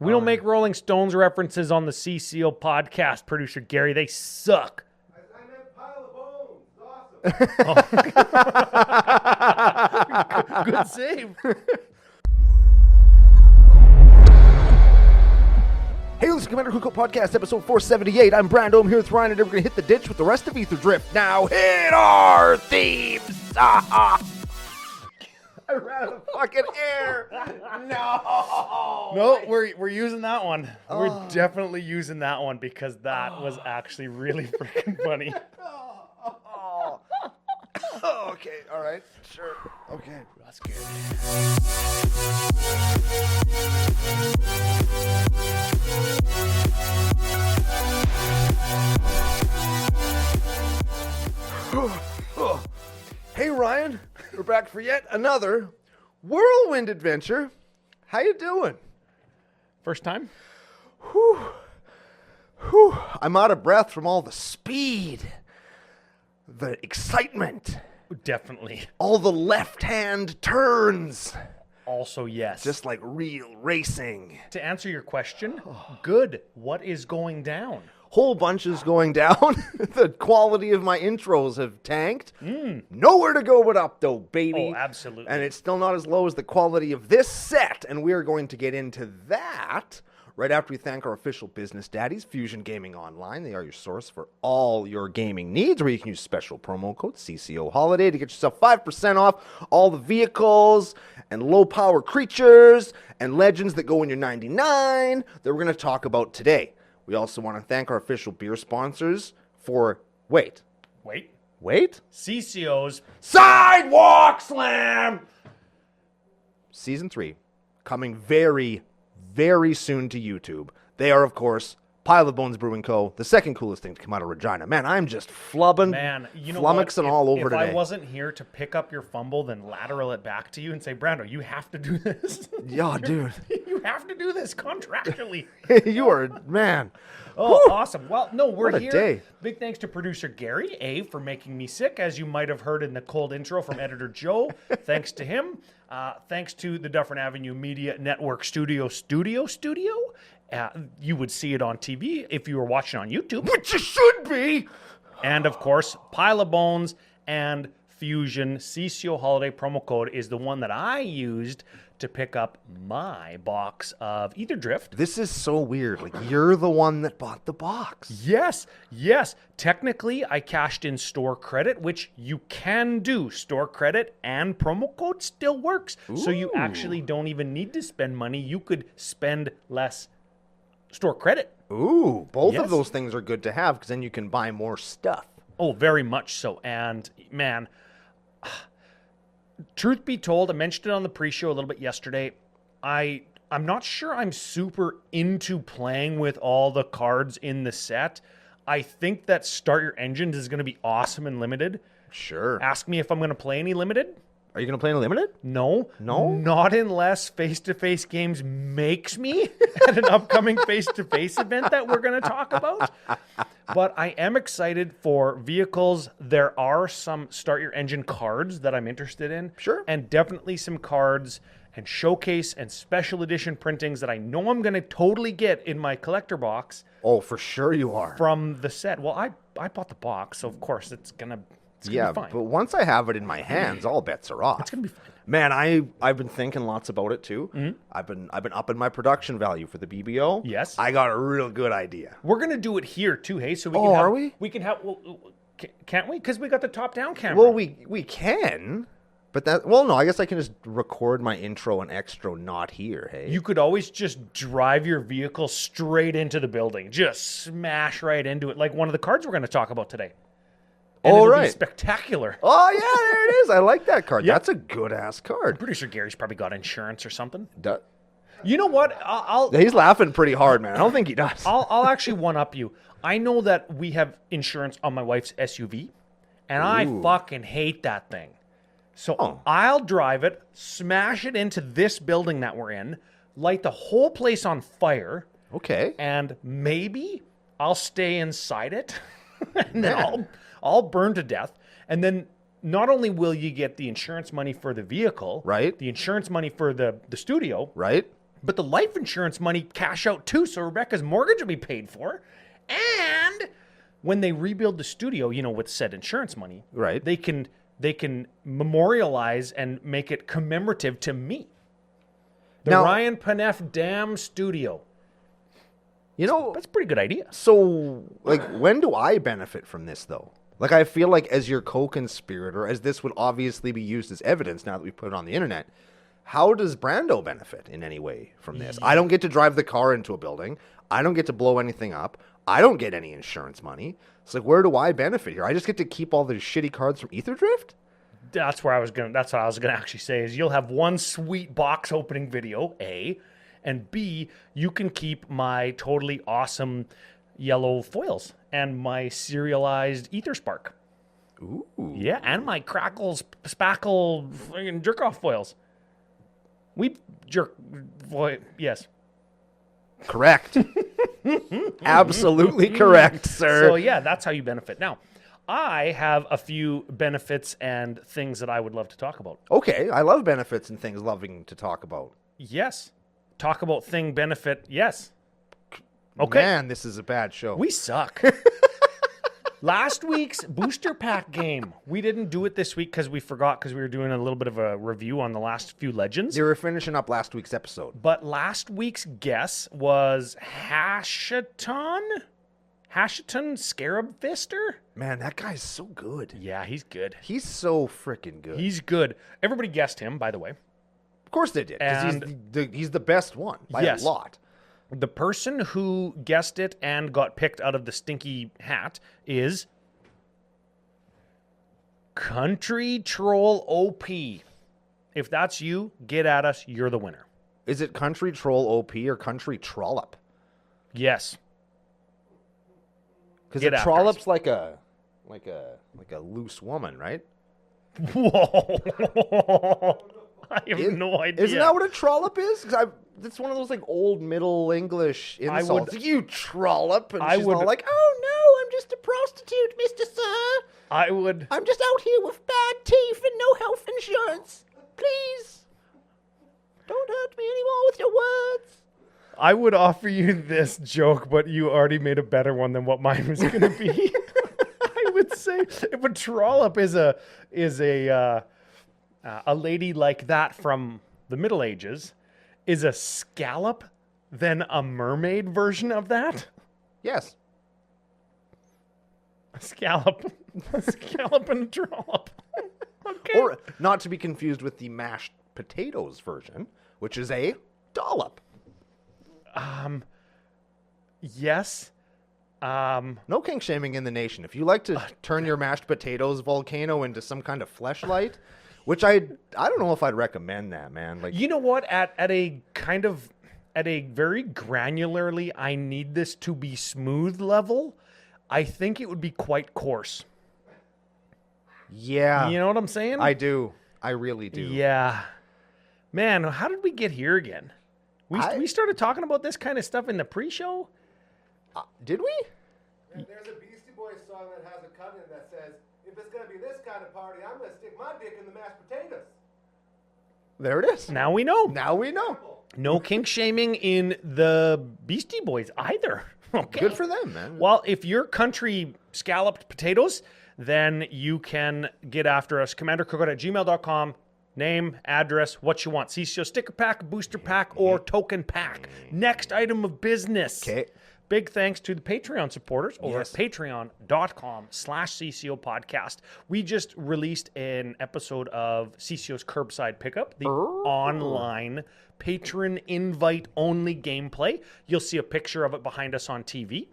We don't make Rolling Stones references on the CCO podcast, producer Gary. They suck. I meant pile of bones. Awesome. Good save. Hey, listen, Commander Cookout Podcast, episode 478. I'm Brando. I'm here with Ryan, and we're going to hit the ditch with the rest of Aetherdrift. Now hit our themes. I ran out of fucking air. No, we're using that one. We're definitely using that one because that was actually really freaking funny. Okay, all right, sure. Okay. That's good. Hey Ryan, we're back for yet another whirlwind adventure. How you doing? First time? Whew. I'm out of breath from all the speed, the excitement, Definitely. all the left-hand turns, Also, yes. just like real racing. to answer your question, good. What is going down? Whole bunch is going down. The quality of my intros have tanked. Nowhere to go but up, though, baby. Oh, absolutely. And it's still not as low as the quality of this set, and we're going to get into that right after we thank our official business daddies, Fusion Gaming Online. They are your source for all your gaming needs, where you can use special promo code CCO Holiday to get yourself 5% off all the vehicles and low-power creatures and legends that go in your 99 that we're going to talk about today. We also want to thank our official beer sponsors for, wait, CCO's Sidewalk Slam! Season 3, coming very, very soon to YouTube. They are, of course, Pile of Bones Brewing Co., the second coolest thing to come out of Regina. Man, I'm just flummoxing all over today. If I wasn't here to pick up your fumble, then lateral it back to you and say, Brando, you have to do this. Yeah, dude. You have to do this contractually. You are, man. Oh, Whew. awesome. Well, no, we're What a here. day. Big thanks to producer Gary, A, for making me sick, as you might have heard in the cold intro from editor Joe. Thanks to him. Thanks to the Dufferin Avenue Media Network Studio. You would see it on TV if you were watching on YouTube. Which you should be. And, of course, Pile of Bones and Fusion CCO Holiday promo code is the one that I used to pick up my box of Aetherdrift. This is so weird. Like, you're the one that bought the box. Yes. Technically, I cashed in store credit, which you can do. Store credit and promo code still works. So you actually don't even need to spend money. You could spend less store credit. Ooh, both Yes. of those things are good to have because then you can buy more stuff. Oh, very much so. And, man, truth be told, I mentioned it on the pre-show a little bit yesterday. I'm not sure I'm super into playing with all the cards in the set. I think that Start Your Engines is going to be awesome and limited. Sure. Ask me if I'm going to play any limited. Are you going to play in Limited? No. No? Not unless Face-to-Face Games makes me at an upcoming Face-to-Face event that we're going to talk about. But I am excited for vehicles. There are some Start Your Engine cards that I'm interested in. Sure. And definitely some cards and showcase and special edition printings that I know I'm going to totally get in my collector box Oh, for sure you are. from the set. Well, I bought the box, so of course it's going to be fine. but once I have it in my hands, all bets are off. It's going to be fine. Man, I've been thinking lots about it too. I've been upping my production value for the BBO. Yes. I got a real good idea. We're going to do it here too, hey? So we Oh, can have, are we? We can have, can't we? Because we got the top-down camera. Well, we can, but no, I guess I can just record my intro and extra not here, hey? You could always just drive your vehicle straight into the building. Just smash right into it, like one of the cards we're going to talk about today. And Oh, it'll be right. spectacular. Oh, yeah, there it is. I like that card. Yep. That's a good-ass card. Pretty sure Gary's probably got insurance or something. Du- You know what? I'll He's laughing pretty hard, man. I don't think he does. I'll actually one-up you. I know that we have insurance on my wife's SUV, and I fucking hate that thing. So I'll drive it, smash it into this building that we're in, light the whole place on fire, Okay. and maybe I'll stay inside it, and then I'll burn to death. And then not only will you get the insurance money for the vehicle, Right. the insurance money for the studio, Right? But the life insurance money cash out too, so Rebecca's mortgage will be paid for. And when they rebuild the studio, with said insurance money, Right. they can memorialize and make it commemorative to me. The Now- Ryan Paneff Dam Studio. That's a pretty good idea. So, when do I benefit from this, though? I feel like as your co-conspirator, as this would obviously be used as evidence now that we put it on the internet, how does Brando benefit in any way from this? I don't get to drive the car into a building. I don't get to blow anything up. I don't get any insurance money. It's where do I benefit here? I just get to keep all the shitty cards from Aetherdrift? That's what I was gonna actually say is you'll have one sweet box opening video, A, and B, you can keep my totally awesome yellow foils and my serialized Ether Spark. Ooh. Yeah, and my Crackle Spackle friggin' jerk off foils. Yes. Correct. Absolutely correct, sir. So yeah, that's how you benefit. Now, I have a few benefits and things that I would love to talk about. Okay, I love benefits and things loving to talk about. Yes. Talk about thing benefit. Yes. Okay. Man, this is a bad show. We suck. Last week's booster pack game. We didn't do it this week because we forgot because we were doing a little bit of a review on the last few legends. They were finishing up last week's episode. But last week's guess was Hashiton Scarab Fister? Man, that guy's so good. Yeah, he's good. He's so freaking good. He's good. Everybody guessed him, by the way. Of course they did, because he's the best one by Yes. a lot. The person who guessed it and got picked out of the stinky hat is Country Troll OP. If that's you, get at us. You're the winner. Is it Country Troll OP or Country Trollop? Yes. Because Get a after trollop's like a loose woman, right? Whoa. I have no idea. Isn't that what a trollop is? Because it's one of those old Middle English insults. You trollop, and she's all like, "Oh no, I'm just a prostitute, Mr. Sir. I'm just out here with bad teeth and no health insurance. Please, don't hurt me anymore with your words." I would offer you this joke, but you already made a better one than what mine was going to be. I would say if a trollop is a lady like that from the Middle Ages, is a scallop then a mermaid version of that? Yes. A scallop and a trollop. Okay. Or not to be confused with the mashed potatoes version, which is a dollop. Yes. No kink shaming in the nation. If you like to turn your mashed potatoes volcano into some kind of fleshlight, which I don't know if I'd recommend that, man. You know what? At a very granularly, I need this to be smooth level, I think it would be quite coarse. Yeah. You know what I'm saying? I do. I really do. Yeah. Man, how did we get here again? We started talking about this kind of stuff in the pre-show? Did we? And there's a Beastie Boys song that has a cut in it that says, "If it's going to be this kind of party, I'm going to stick my dick in the mashed potatoes." There it is. Now we know. Now we know. No kink shaming in the Beastie Boys either. Okay. Good for them, man. Well, if you're country scalloped potatoes, then you can get after us. CommanderCookout@gmail.com. Name, address, what you want. CCO sticker pack, booster pack, or token pack. Next item of business. Okay. Big thanks to the Patreon supporters over at patreon.com/CCO Podcast. We just released an episode of CCO's Curbside Pickup, the online patron invite only gameplay. You'll see a picture of it behind us on TV.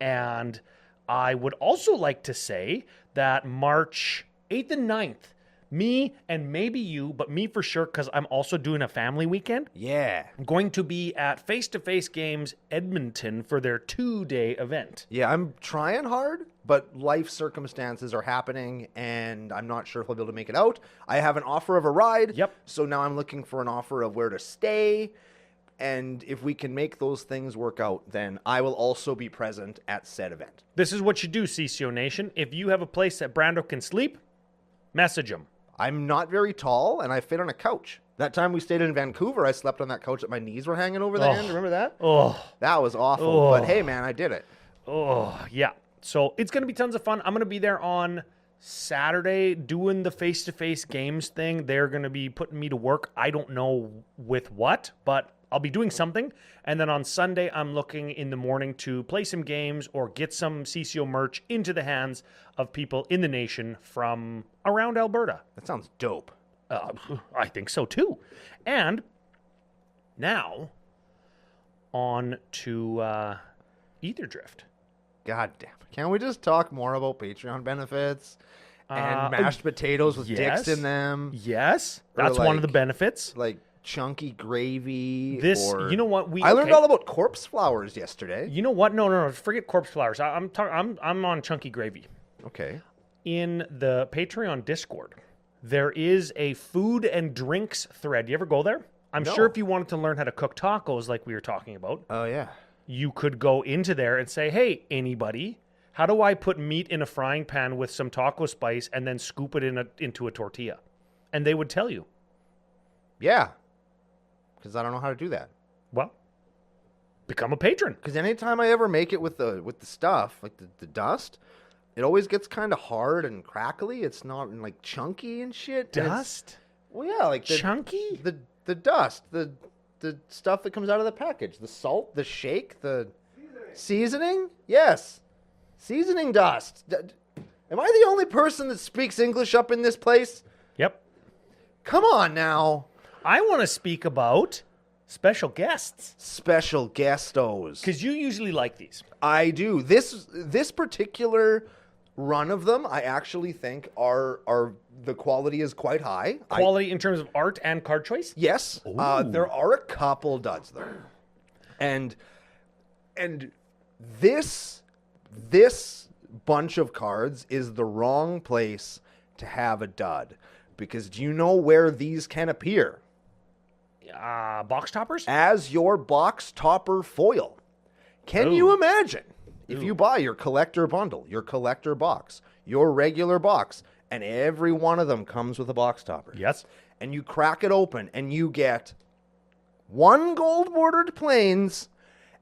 And I would also like to say that March 8th and 9th, me and maybe you, but me for sure because I'm also doing a family weekend. Yeah. I'm going to be at Face to Face Games Edmonton for their 2-day event. Yeah, I'm trying hard, but life circumstances are happening, and I'm not sure if I'll be able to make it out. I have an offer of a ride. Yep. So now I'm looking for an offer of where to stay. And if we can make those things work out, then I will also be present at said event. This is what you do, CCO Nation. If you have a place that Brando can sleep, message him. I'm not very tall, and I fit on a couch. That time we stayed in Vancouver, I slept on that couch that my knees were hanging over the end. Remember that? Oh, That was awful. But hey, man, I did it. oh, yeah. So it's going to be tons of fun. I'm going to be there on Saturday doing the face-to-face games thing. They're going to be putting me to work. I don't know with what, but I'll be doing something. And then on Sunday, I'm looking in the morning to play some games or get some CCO merch into the hands of people in the nation from around Alberta. That sounds dope. I think so too. And now on to Aetherdrift. God damn it. Can't we just talk more about Patreon benefits and mashed potatoes with dicks in them? Yes. Or That's one of the benefits. Like chunky gravy. You know what? I learned all about corpse flowers yesterday. You know what? No. Forget corpse flowers. I'm on chunky gravy. Okay. In the Patreon Discord, there is a food and drinks thread. You ever go there? I'm sure if you wanted to learn how to cook tacos like we were talking about, Oh, yeah. you could go into there and say, hey, anybody, how do I put meat in a frying pan with some taco spice and then scoop it into a tortilla? And they would tell you. Yeah. Because I don't know how to do that. Well, become a patron. Because anytime I ever make it with the stuff, like the dust, it always gets kind of hard and crackly. It's not like chunky and shit. And Dust? well, yeah, like Chunky? the dust, the stuff that comes out of the package, the salt, the shake, the seasoning. Yes, seasoning dust. Am I the only person that speaks English up in this place? Yep. Come on now. I want to speak about special guests. Special guestos. Because you usually like these. I do. This particular run of them, I actually think are the quality is quite high. Quality in terms of art and card choice? Yes. There are a couple duds though. And this bunch of cards is the wrong place to have a dud. Because do you know where these can appear? Box toppers? As your box topper foil. Can you imagine if you buy your collector bundle, your collector box, your regular box, and every one of them comes with a box topper? Yes. And you crack it open and you get one gold bordered plains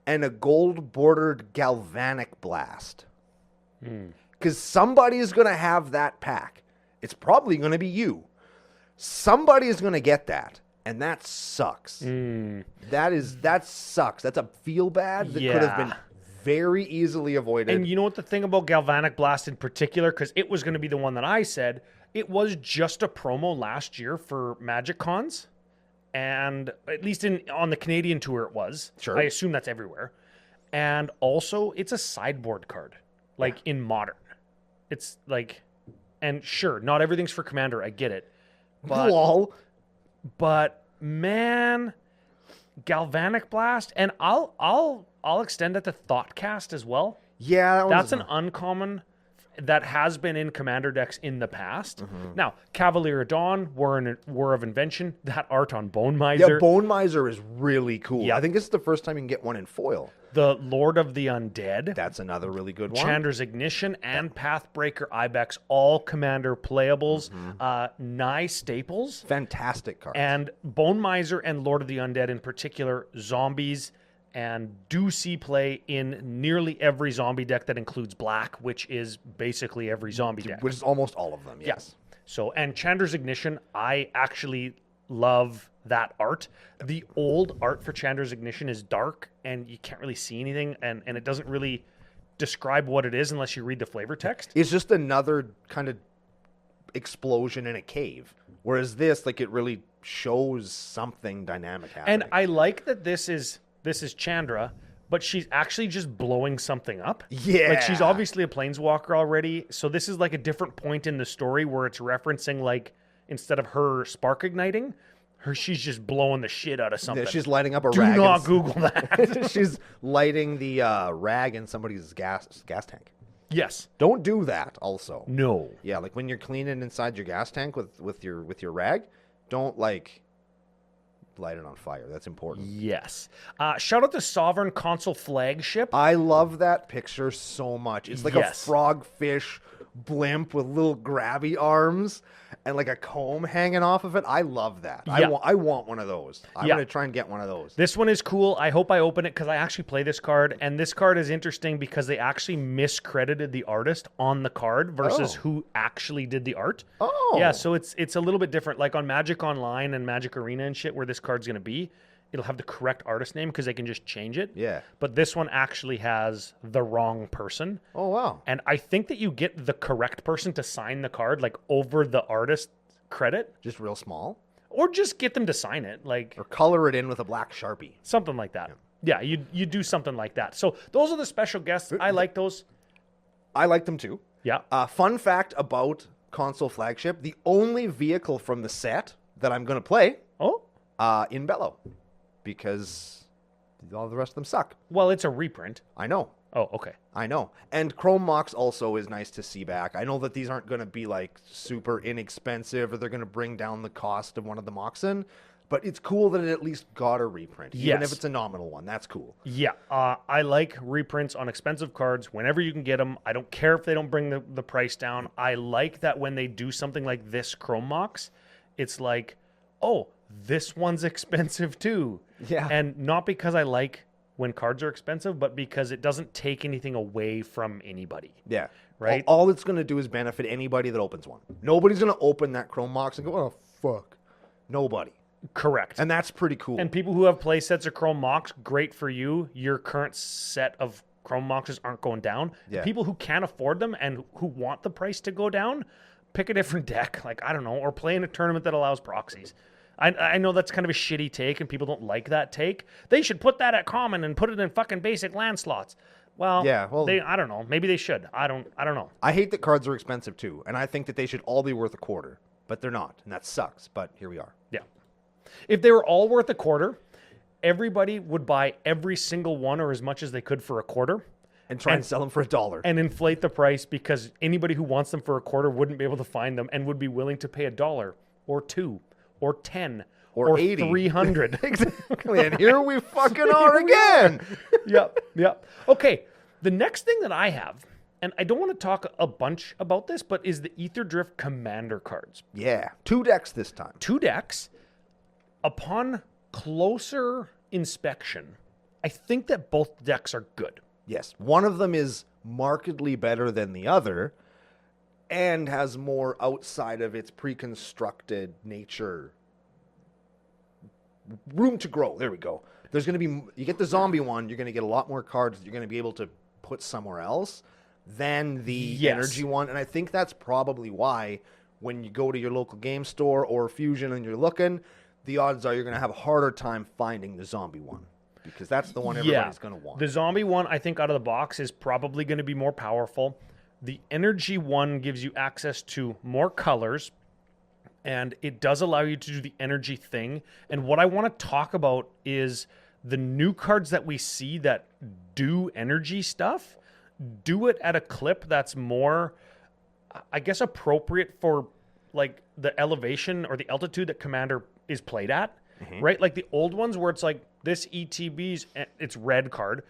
and a gold bordered galvanic blast. Because somebody is going to have that pack. It's probably going to be you. Somebody is going to get that. And that sucks. That sucks. That's a feel bad that could have been very easily avoided. And you know what the thing about Galvanic Blast in particular, because it was going to be the one that I said, it was just a promo last year for Magic Cons. And at least on the Canadian tour it was. Sure. I assume that's everywhere. And also, it's a sideboard card. Like in Modern. It's like, and sure, not everything's for Commander. I get it. But Lol. But man, Galvanic Blast, and I'll extend that to Thoughtcast as well. Yeah, That's an uncommon that has been in Commander decks in the past. Now, Cavalier of Dawn, War of Invention, that art on Bone Miser. Yeah, Bone Miser is really cool. Yeah. I think this is the first time you can get one in foil. The Lord of the Undead. That's another really good one. Chandra's Ignition and Pathbreaker Ibex, all Commander playables. Nye staples. Fantastic cards. And Bone Miser and Lord of the Undead in particular, zombies, and do see play in nearly every zombie deck that includes black, which is basically every zombie deck. Which is almost all of them, yes. So, and Chandra's Ignition, I actually love that art. The old art for Chandra's Ignition is dark, and you can't really see anything, and it doesn't really describe what it is unless you read the flavor text. It's just another kind of explosion in a cave. Whereas this, like, it really shows something dynamic happening. And I like that this is Chandra, but she's actually just blowing something up. Yeah. Like, she's obviously a planeswalker already, so this is like a different point in the story where it's referencing, like, instead of her spark igniting, she's just blowing the shit out of something. She's lighting up a Do rag. Do not Google that. She's lighting the rag in somebody's gas tank. Yes. Don't do that also. No. Yeah, like when you're cleaning inside your gas tank with your rag, don't like light it on fire. That's important. Yes. Shout out to Sovereign Console Flagship. I love that picture so much. It's like a Yes. frogfish blimp with little grabby arms and like a comb hanging off of it. I love that. Yeah. I want one of those. I'm Yeah. going to try and get one of those. This one is cool. I hope I open it because I actually play this card. And this card is interesting because they actually miscredited the artist on the card versus who actually did the art. Oh. Yeah, so it's a little bit different. Like on Magic Online and Magic Arena and shit where this card's going to be, it'll have the correct artist name because they can just change it. Yeah. But this one actually has the wrong person. Oh, wow. And I think that you get the correct person to sign the card, like over the artist credit, Just real small. or just get them to sign it, like Or color it in with a black Sharpie. something like that. Yeah, you do something like that. So those are the special guests. I like those. I like them too. Yeah. Fun fact about Console Flagship, the only vehicle from the set that I'm going to play Oh, in Bello. Because all the rest of them suck. well, it's a reprint. I know. Oh, okay. I know. And Chrome Mox also is nice to see back. I know that these aren't going to be like super inexpensive or they're going to bring down the cost of one of the Moxen, but it's cool that it at least got a reprint. Even Yes. if it's a nominal one. That's cool. Yeah, I like reprints on expensive cards whenever you can get them. I don't care if they don't bring the price down. I like that when they do something like this Chrome Mox, it's like, oh, this one's expensive too. Yeah. And not because I like when cards are expensive, but because it doesn't take anything away from anybody. Yeah. Right? All it's going to do is benefit anybody that opens one. Nobody's going to open that Chrome Mox and go, oh, fuck. Nobody. Correct. And that's pretty cool. And people who have play sets of Chrome Mox, great for you. Your current set of Chrome Moxes aren't going down. Yeah. People who can't afford them and who want the price to go down, pick a different deck. Like, I don't know, or play in a tournament that allows proxies. I know that's kind of a shitty take and people don't like that take. They should put that at common and put it in fucking basic land slots. Well, Yeah, well- I don't know. Maybe they should. I don't know. I hate that cards are expensive too. And I think that they should all be worth a quarter. But they're not. And that sucks. But here we are. Yeah. If they were all worth a quarter, everybody would buy every single one or as much as they could for a quarter. And try and sell them for $1. And inflate the price because anybody who wants them for a quarter wouldn't be able to find them and would be willing to pay $1 or $2 or $10 Or 80. $300. Exactly. And here we fucking are again. Yep. Okay. The next thing that I have, and I don't want to talk a bunch about this, but is the Aetherdrift Commander cards. Yeah. 2 decks this time. 2 decks. Upon closer inspection, I think that both decks are good. Yes. One of them is markedly better than the other and has more outside of its pre-constructed nature room to grow. There we go. There's going to be, you get the zombie one, you're going to get a lot more cards that you're going to be able to put somewhere else than the Yes. energy one. And I think that's probably why when you go to your local game store or Fusion and you're looking, the odds are you're going to have a harder time finding the zombie one because that's the one everybody's going to want. The zombie one, I think, out of the box is probably going to be more powerful. The energy one gives you access to more colors, and it does allow you to do the energy thing. And what I want to talk about is the new cards that we see that do energy stuff, do it at a clip that's more, I guess, appropriate for like the elevation or the altitude that Commander is played at, right? Like the old ones where it's like this ETB's, it's red card.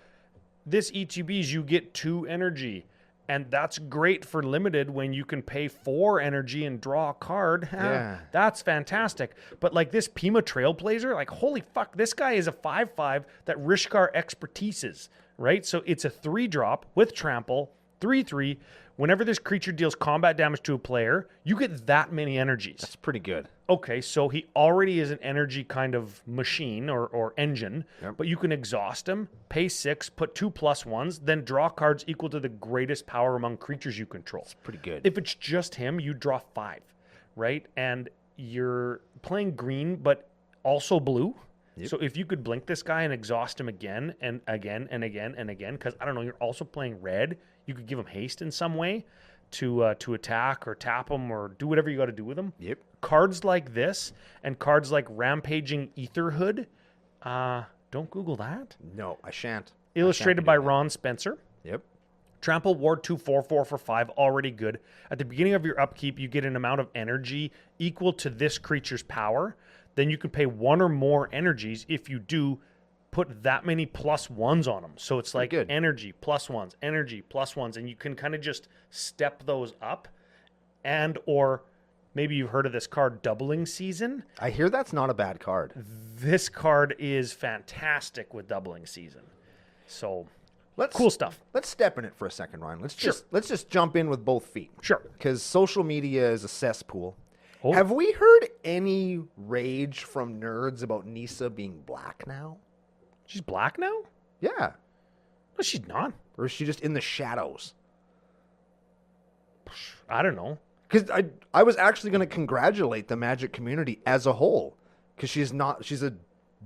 This ETB's, you get 2 energy. And that's great for limited when you can pay 4 energy and draw a card. Yeah. That's fantastic. But like this Pima Trailblazer, like holy fuck, this guy is a 5/5 that Rishkar expertises, right? So it's a 3-drop with trample, 3/3. Whenever this creature deals combat damage to a player, you get that many energies. That's pretty good. Okay, so he already is an energy kind of machine or engine, Yep. but you can exhaust him, pay 6, put 2 +1s, then draw cards equal to the greatest power among creatures you control. Pretty good. If it's just him, you draw 5, right? And you're playing green, but also blue. Yep. So if you could blink this guy and exhaust him again and again and again and again, because I don't know, you're also playing red, you could give him haste in some way to attack or tap him or do whatever you got to do with him. Yep. Cards like this and cards like Rampaging Aetherhood, don't Google that. No, I shan't. Illustrated by Ron Spencer. Yep. Trample Ward 2, 4/4 for 5, already good. At the beginning of your upkeep, you get an amount of energy equal to this creature's power. Then you can pay 1 or more energies. If you do, put that many +1s on them. So it's like good. energy +1s, energy +1s, and you can kind of just step those up. And or maybe you've heard of this card, Doubling Season. I hear that's not a bad card. This card is fantastic with Doubling Season. So Let's cool stuff. Let's step in it for a second, Ryan. Let's Sure. just jump in with both feet. Sure. Because social media is a cesspool. Oh. Have we heard any rage from nerds about Nisa being black now? She's black now? Yeah. No, she's not. Or is she just in the shadows? I don't know. Because I was actually going to congratulate the Magic community as a whole. Because she's a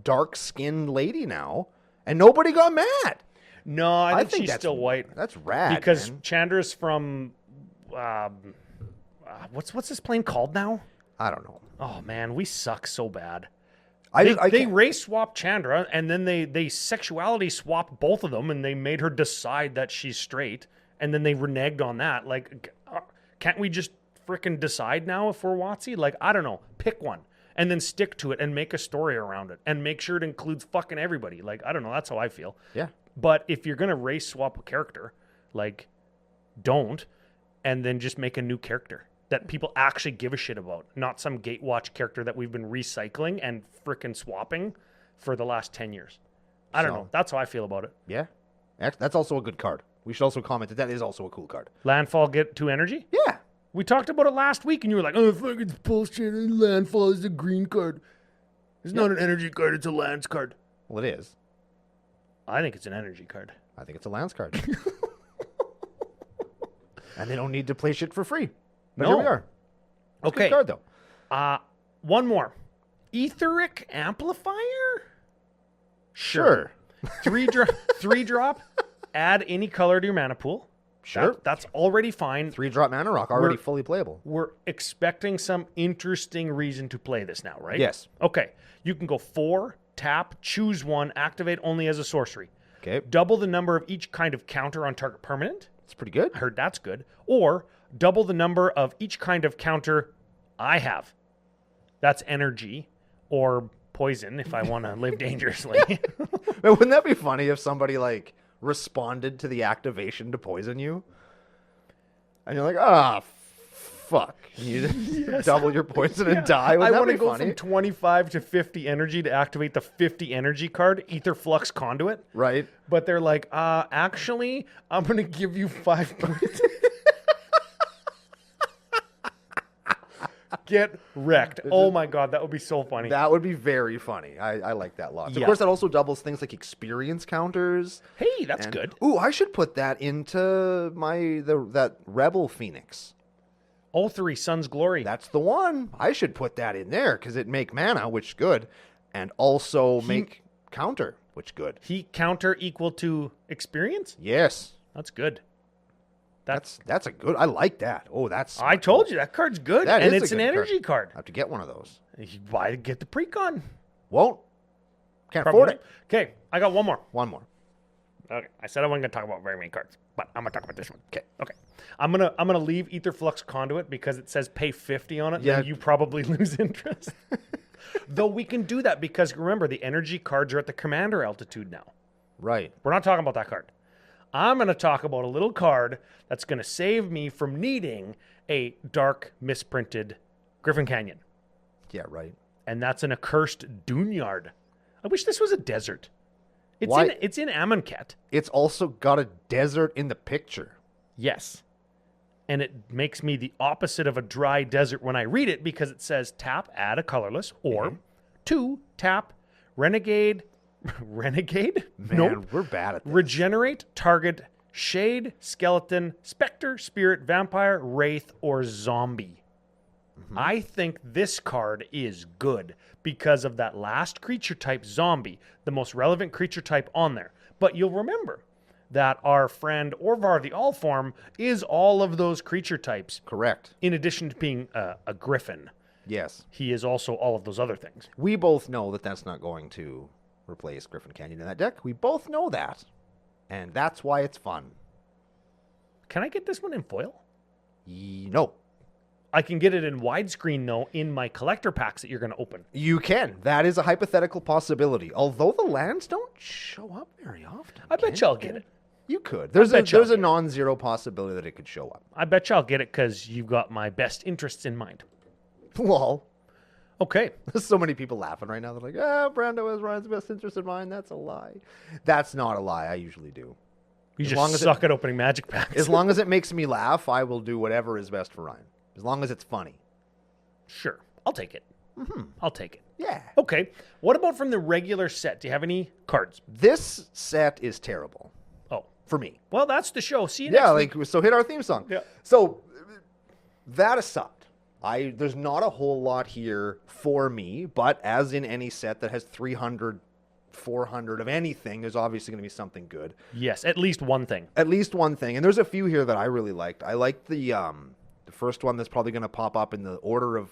dark-skinned lady now. And nobody got mad. No, I think she's still white. That's rad, Because man. Chandra's from... what's this plane called now? I don't know. Oh, man, we suck so bad. I They can't- race swapped Chandra, and then they sexuality swapped both of them, and they made her decide that she's straight, and then they reneged on that. Like, can't we just freaking decide now if we're WotC? Like, I don't know. Pick one, and then stick to it, and make a story around it, and make sure it includes fucking everybody. Like, I don't know. That's how I feel. Yeah. But if you're gonna race swap a character, like, don't, and then just make a new character that people actually give a shit about, not some Gatewatch character that we've been recycling and frickin' swapping for the last 10 years. I don't know. That's how I feel about it. Yeah. That's also a good card. We should also comment that is also a cool card. Landfall get 2 energy? Yeah. We talked about it last week, and you were like, oh, fuck, it's bullshit. Landfall is a green card. It's not an energy card, it's a lands card. Well, it is. I think it's an energy card. I think it's a lands card. And they don't need to play shit for free. But here we are. It's a Okay. good card, though. One more. Etheric Amplifier? Sure. 3 drop. Add any color to your mana pool. Sure. That's already fine. 3-drop mana rock, already fully playable. We're expecting some interesting reason to play this now, right? Yes. Okay. You can go 4, tap, choose one, activate only as a sorcery. Okay. Double the number of each kind of counter on target permanent. It's pretty good. I heard that's good. Or double the number of each kind of counter I have. That's energy or poison if I want to live dangerously. But wouldn't that be funny if somebody, like, responded to the activation to poison you? And you're like, fuck. And you double your poison and die? I Wouldn't that want to be go funny? from 25 to 50 energy to activate the 50 energy card, Ether Flux Conduit. Right. But they're like, actually, I'm going to give you 5 points. Get wrecked. Oh my God, that would be so funny. That would be very funny. I like that a lot. Yeah. Of course, that also doubles things like experience counters. Hey, that's And- good. Ooh, I should put that into that Rebel Phoenix. 03 Sun's Glory. That's the one. I should put that in there because it make mana, which is good, and also make counter, which is good. Heat counter equal to experience? Yes, That's good. that's a good. I like that. Oh, that's. I told you that card's good, That and is a it's an good card. energy card. I have to get one of those. Why get the precon? Won't. Can't afford it. Okay, I got one more. One more. Okay, I said I wasn't gonna talk about very many cards, but I'm gonna talk about this one. Okay. I'm gonna leave Ether Flux Conduit because it says pay 50 on it. Yeah. Then you probably lose interest. Though we can do that because remember the energy cards are at the commander altitude now. Right. We're not talking about that card. I'm gonna talk about a little card that's gonna save me from needing a dark misprinted Griffin Canyon, Yeah. Right. and that's an accursed Dunyard. I wish this was a desert. Why- It's in Amonkhet. It's also got a desert in the picture. Yes. And it makes me the opposite of a dry desert when I read it because it says tap, add a colorless, or 2, tap, renegade. Renegade? Man, Nope. we're bad at this. Regenerate target shade, skeleton, specter, spirit, vampire, wraith, or zombie. I think this card is good because of that last creature type zombie, the most relevant creature type on there. But you'll remember that our friend Orvar the Allform is all of those creature types. Correct. In addition to being a griffin, Yes. he is also all of those other things. We both know that that's not going to replace Griffin Canyon in that deck. We both know that. And that's why it's fun. Can I get this one in foil? No. I can get it in widescreen, though, in my collector packs that you're going to open. You can. That is a hypothetical possibility. Although the lands don't show up very often. I bet you I'll get it. You could. There's bet you I'll a get it. non-zero possibility that it could show up. I bet you I'll get it because you've got my best interests in mind. Lol. Okay. There's so many people laughing right now. They're like, Brando has Ryan's best interest in mind. That's a lie. That's not a lie. I usually do. You long just as suck at opening magic packs. As long as it makes me laugh, I will do whatever is best for Ryan. As long as it's funny. Sure. I'll take it. I'll take it. Yeah. Okay. What about from the regular set? Do you have any cards? This set is terrible Oh. for me. Well, that's the show. See you next Yeah, week. so hit our theme song. Yeah. So that aside, there's not a whole lot here for me, but as in any set that has 300, 400 of anything, there's obviously going to be something good. Yes, at least one thing. At least one thing. And there's a few here that I really liked. I liked the first one that's probably going to pop up in the order of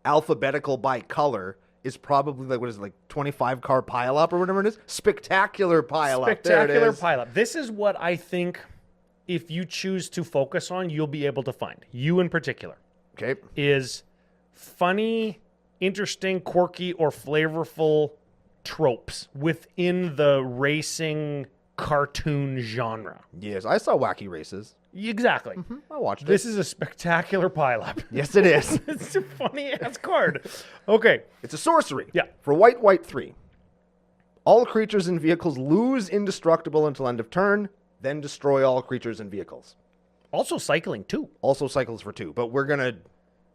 alphabetical by color is probably like 25 card pile up or whatever it is. Spectacular pile up. Spectacular pile-up. This is what I think if you choose to focus on, you'll be able to find. You in particular. Okay. Is funny, interesting, quirky, or flavorful tropes within the racing cartoon genre. Yes, I saw Wacky Races. Exactly. I watched This it. is a spectacular pileup. Yes, it is. It's a funny ass card. Okay. It's a sorcery. Yeah. For white, 3. All creatures and vehicles lose indestructible until end of turn, then destroy all creatures and vehicles. Also cycling too. Also cycles for 2, but we're going to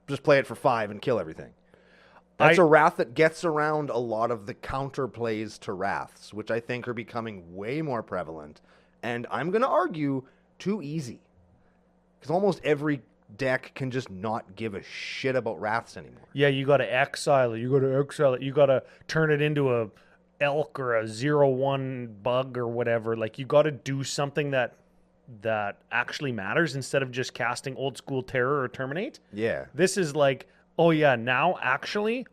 just play it for 5 and kill everything. That's a wrath that gets around a lot of the counterplays to wraths, which I think are becoming way more prevalent. And I'm going to argue too easy. Because almost every deck can just not give a shit about wraths anymore. Yeah, you got to exile it. You got to exile it. You got to turn it into a elk or a 0/1 bug or whatever. Like you got to do something that actually matters instead of just casting old school terror or terminate. Yeah. This is like, oh yeah, now actually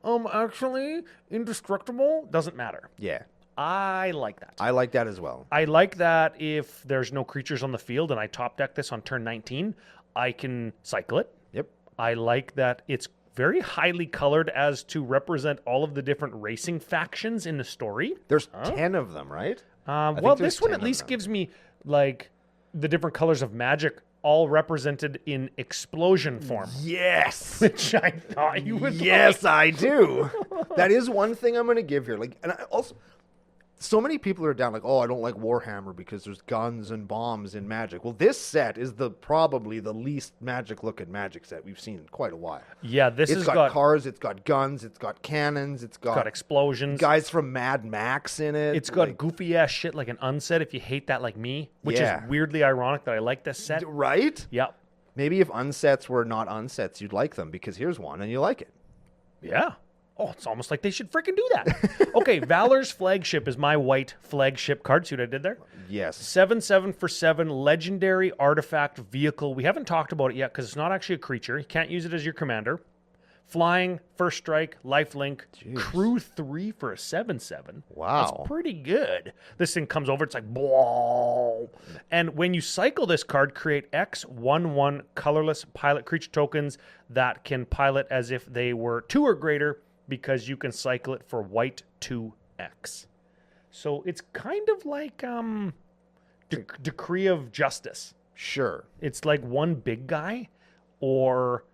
indestructible doesn't matter. Yeah. I like that. I like that as well. I like that if there's no creatures on the field and I top deck this on turn 19, I can cycle it. Yep. I like that it's very highly colored as to represent all of the different racing factions in the story. There's 10 of them, right? Well, there's this one 10 at of least them. gives me like the different colors of magic all represented in explosion form, Yes. which I thought you would Yes, like. I do. That is one thing I'm going to give here. Like, and I also, so many people are down like, oh, I don't like Warhammer because there's guns and bombs in Magic. Well, this set is probably the least Magic-looking Magic set we've seen in quite a while. Yeah, this It's has got cars, it's got guns, it's got cannons, it's got explosions. guys from Mad Max in it. It's got like, goofy ass shit like an unset if you hate that like me, which Yeah. is weirdly ironic that I like this set. right? Yep. Maybe if unsets were not unsets, you'd like them because here's one and you like it. Yeah. Oh, it's almost like they should freaking do that. Okay, Valor's Flagship is my white flagship card. See what I did there? Yes. 7/7 for 7, legendary artifact vehicle. We haven't talked about it yet because it's not actually a creature. You can't use it as your commander. Flying, first strike, lifelink, crew 3 for a 7/7. Wow. That's pretty good. This thing comes over, it's like, blah. And when you cycle this card, create X 1/1 colorless pilot creature tokens that can pilot as if they were 2 or greater because you can cycle it for white 2X. So it's kind of like Decree of Justice. Sure. It's like one big guy or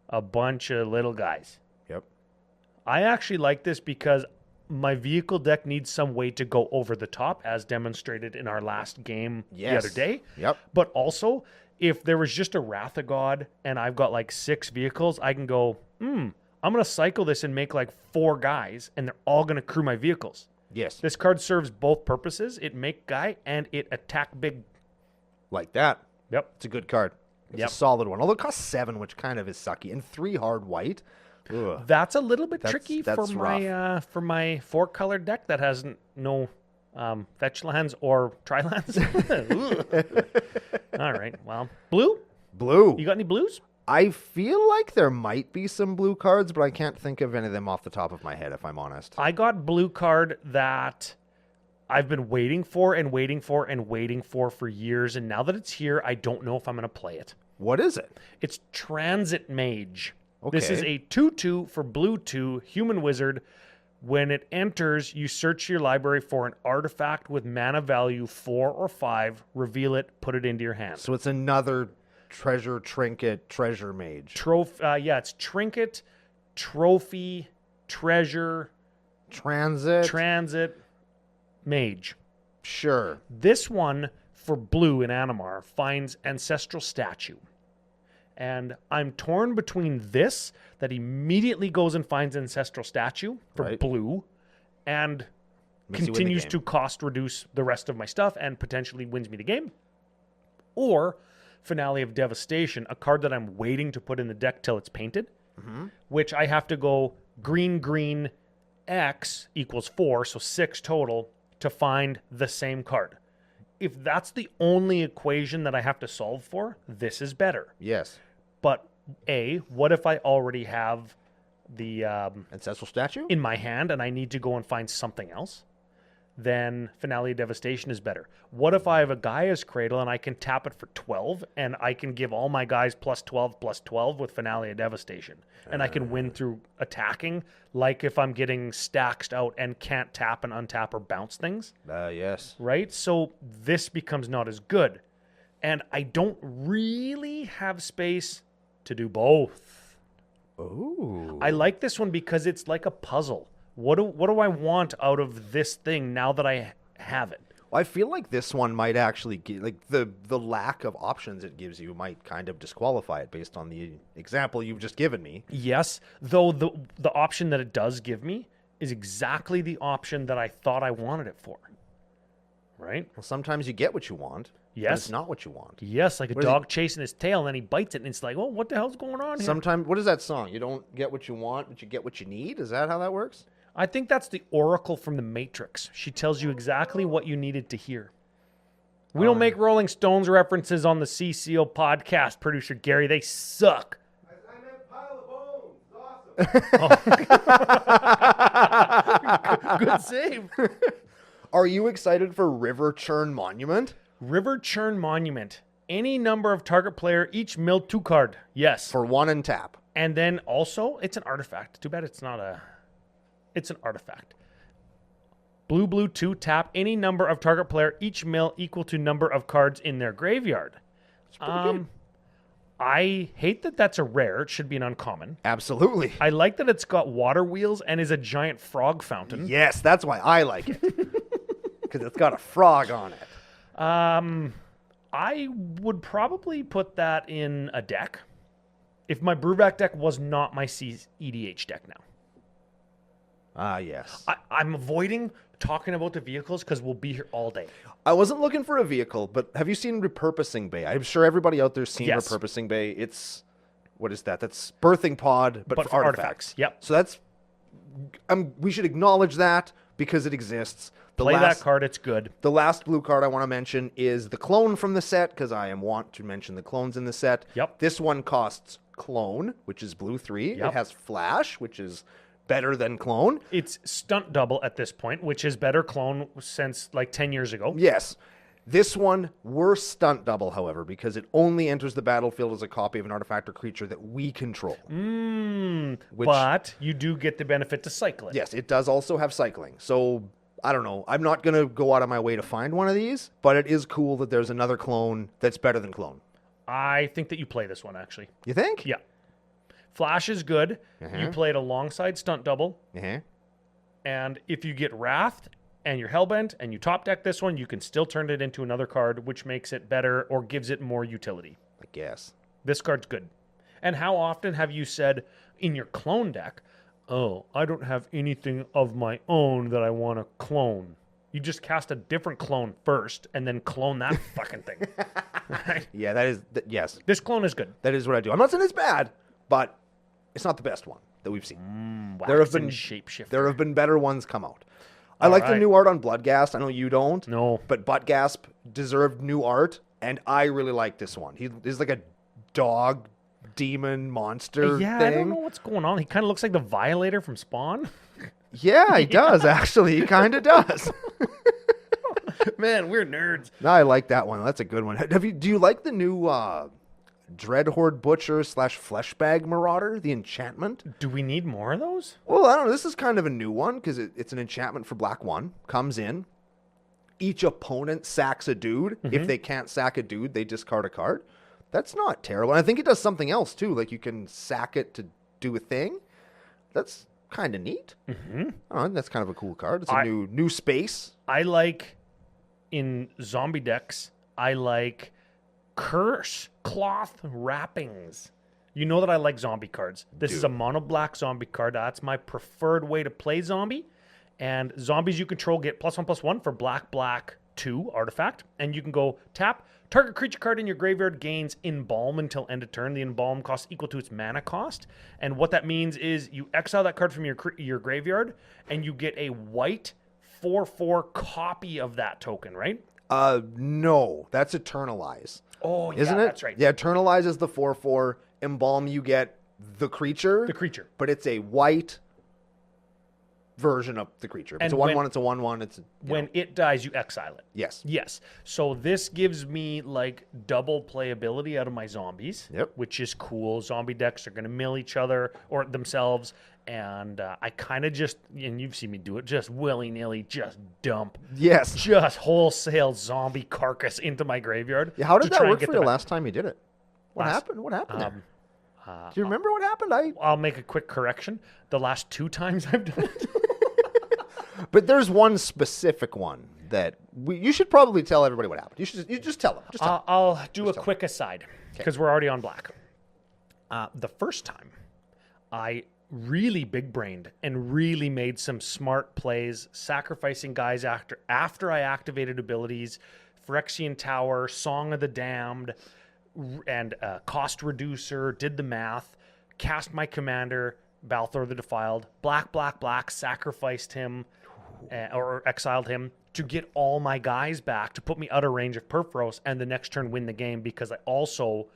a bunch of little guys. Yep. I actually like this because my vehicle deck needs some way to go over the top, as demonstrated in our last game the other day. Yep. But also, if there was just a Wrath of God and I've got like 6 vehicles, I can go, I'm going to cycle this and make like 4 guys, and they're all going to crew my vehicles. Yes. This card serves both purposes. It make guy and it attack big. Like that. Yep. It's a good card. It's Yep. a solid one. Although it costs 7, which kind of is sucky, and 3 hard white. Ugh. That's a little bit That's- tricky that's for my 4-color deck that has no fetch lands or tri lands. All right. Well, blue. Blue. You got any blues? I feel like there might be some blue cards, but I can't think of any of them off the top of my head, if I'm honest. I got blue card that I've been waiting for and waiting for and waiting for years, and now that it's here, I don't know if I'm going to play it. What is it? It's Transit Mage. This is Okay. a 2/2 for blue 2 human wizard. When it enters, you search your library for an artifact with mana value 4 or 5, reveal it, put it into your hand. So it's another treasure trinket treasure mage. It's trinket, trophy, treasure, transit, mage. Sure. This one for blue in Animar finds ancestral statue. And I'm torn between this that immediately goes and finds ancestral statue for Right. blue and Makes you win the continues game. to cost reduce the rest of my stuff and potentially wins me the game. Or Finale of Devastation, a card that I'm waiting to put in the deck till it's painted, which I have to go green, X equals 4, so 6 total to find the same card. If that's the only equation that I have to solve for, this is better. Yes. But what if I already have the Ancestral statue? in my hand and I need to go and find something else? Then Finale of Devastation is better. What if I have a Gaia's Cradle and I can tap it for 12 and I can give all my guys +12/+12 with Finale of Devastation? And I can win through attacking, like if I'm getting stacked out and can't tap and untap or bounce things, Yes. right? So this becomes not as good. And I don't really have space to do both. Ooh. I like this one because it's like a puzzle. What do I want out of this thing now that I have it? I feel like this one might actually give, like the lack of options it gives you might kind of disqualify it based on the example you've just given me. Yes, though the option that it does give me is exactly the option that I thought I wanted it for. Right? Well, sometimes you get what you want. But Yes. it's not what you want. Yes, like a What is dog chasing his tail and then he bites it and it's like, oh, what the hell's going on here? Sometimes, what is that song? You don't get what you want, but you get what you need? Is that how that works? I think that's the Oracle from the Matrix. She tells you exactly what you needed to hear. We don't make Rolling Stones references on the CCO podcast, producer Gary. They suck. I meant pile of bones. Awesome. Good save. Are you excited for River Churn Monument? River Churn Monument. Any number of target player, each mill 2 card. Yes. For 1 and tap. And then also, it's an artifact. Too bad it's not a... It's an artifact. Blue 2, tap any number of target player, each mill equal to number of cards in their graveyard. Good. I hate that that's a rare. It should be an uncommon. Absolutely. I like that it's got water wheels and is a giant frog fountain. Yes, that's why I like it. Because it's got a frog on it. I would probably put that in a deck if my Brewback deck was not my EDH deck now. Yes. I'm avoiding talking about the vehicles because we'll be here all day. I wasn't looking for a vehicle, but have you seen Repurposing Bay? I'm sure everybody out there's seen Yes. Repurposing Bay. It's, what is that? That's Birthing Pod, but for artifacts. Yep. So that's, we should acknowledge that because it exists. Play that card. It's good. The last blue card I want to mention is the clone from the set, because I want to mention the clones in the set. Yep. This one costs clone, which is blue 3. Yep. It has flash, which is better than clone. It's stunt double at this point, which is better clone since like 10 years ago. Yes. This one, worse stunt double, however, because it only enters the battlefield as a copy of an artifact or creature that we control. Which- But you do get the benefit to cycle it. Yes, it does also have cycling. So, I don't know. I'm not going to go out of my way to find one of these, but it is cool that there's another clone that's better than clone. I think that you play this one, actually. You think? Yeah. Flash is good. Uh-huh. You play it alongside stunt double. Uh-huh. And if you get Wrath and you're Hellbent and you top deck this one, you can still turn it into another card, which makes it better or gives it more utility. I guess. This card's good. And how often have you said in your clone deck, oh, I don't have anything of my own that I want to clone? You just cast a different clone first and then clone that fucking thing. Right? Yeah, that is, yes, This clone is good. that is what I do. I'm not saying it's bad, but it's not the best one that we've seen. There have been shapeshifter. There have been better ones come out. I like the right. new art on Bloodghast. I know you don't. No. But Buttgasp deserved new art, and I really like this one. He's like a dog demon monster Yeah, thing. I don't know what's going on. He kind of looks like the Violator from Spawn. Yeah, he does, actually. He kind of does. Man, we're nerds. No, I like that one. That's a good one. Do you like the new Dreadhorde Butcher / Fleshbag Marauder, the enchantment. Do we need more of those? Well, I don't know. This is kind of a new one because it's an enchantment for black 1. Comes in. Each opponent sacks a dude. If they can't sack a dude, they discard a card. That's not terrible. And I think it does something else, too. Like, you can sack it to do a thing. That's kind of neat. I don't know, that's kind of a cool card. It's a new space. I like, in zombie decks, I like Curse Cloth Wrappings. You know that I like zombie cards. This is a mono black zombie card. That's my preferred way to play zombie. And zombies you control get +1/+1 for black 2 artifact. And you can go tap. Target creature card in your graveyard gains Embalm until end of turn. The Embalm cost equal to its mana cost. And what that means is you exile that card from your graveyard, and you get a white 4/4 copy of that token, right? No. That's Eternalize. Oh, yeah, Isn't it? That's right. Yeah, Eternalize is the 4/4. Embalm, you get the creature. The creature. But it's a white version of the creature. If it's a 1/1, it's a 1/1. It's when it dies, you exile it. Yes. Yes. So this gives me like double playability out of my zombies, which is cool. Zombie decks are going to mill each other or themselves. And I kind of just, and you've seen me do it, just willy-nilly just dump. Yes. Just wholesale zombie carcass into my graveyard. Yeah, how did that work for you last time you did it? What happened? What happened there? Do you remember what happened? I'll make a quick correction. The last 2 times I've done it. But there's one specific one that you should probably tell everybody what happened. You just tell them. I'll do a quick aside because we're already on black. The first time, I really big-brained and really made some smart plays, sacrificing guys after I activated abilities, Phyrexian Tower, Song of the Damned, and Cost Reducer, did the math, cast my commander, Balthor the Defiled, black, sacrificed him, or exiled him to get all my guys back, to put me out of range of Purphoros, and the next turn win the game because I also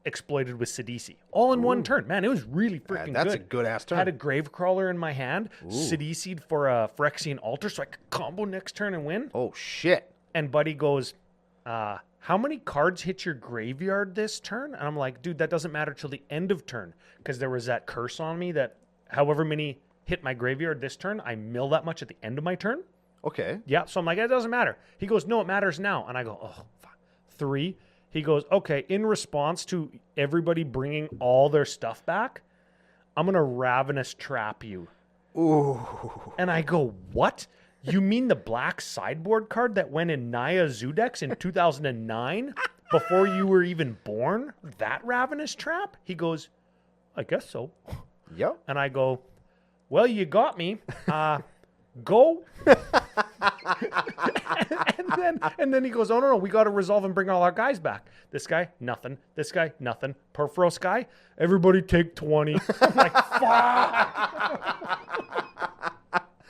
exploited with Sidisi. All in one turn. Man, it was really freaking good. That's a good-ass turn. I had a Gravecrawler in my hand, Sidisi'd for a Phyrexian Altar so I could combo next turn and win. Oh, shit. And Buddy goes, how many cards hit your graveyard this turn? And I'm like, dude, that doesn't matter till the end of turn because there was that curse on me that however many hit my graveyard this turn, I mill that much at the end of my turn. Okay. Yeah, so I'm like, it doesn't matter. He goes, no, it matters now. And I go, oh, fuck. 3. He goes, okay, in response to everybody bringing all their stuff back, I'm going to Ravenous Trap you. Ooh. And I go, what? You mean the black sideboard card that went in Naya Zudex in 2009 before you were even born? That Ravenous Trap? He goes, I guess so. Yep. And I go, well, you got me. Go. and then he goes, oh, no, we got to resolve and bring all our guys back. This guy, nothing. This guy, nothing. Purphoros guy, everybody take 20. I'm like, fuck.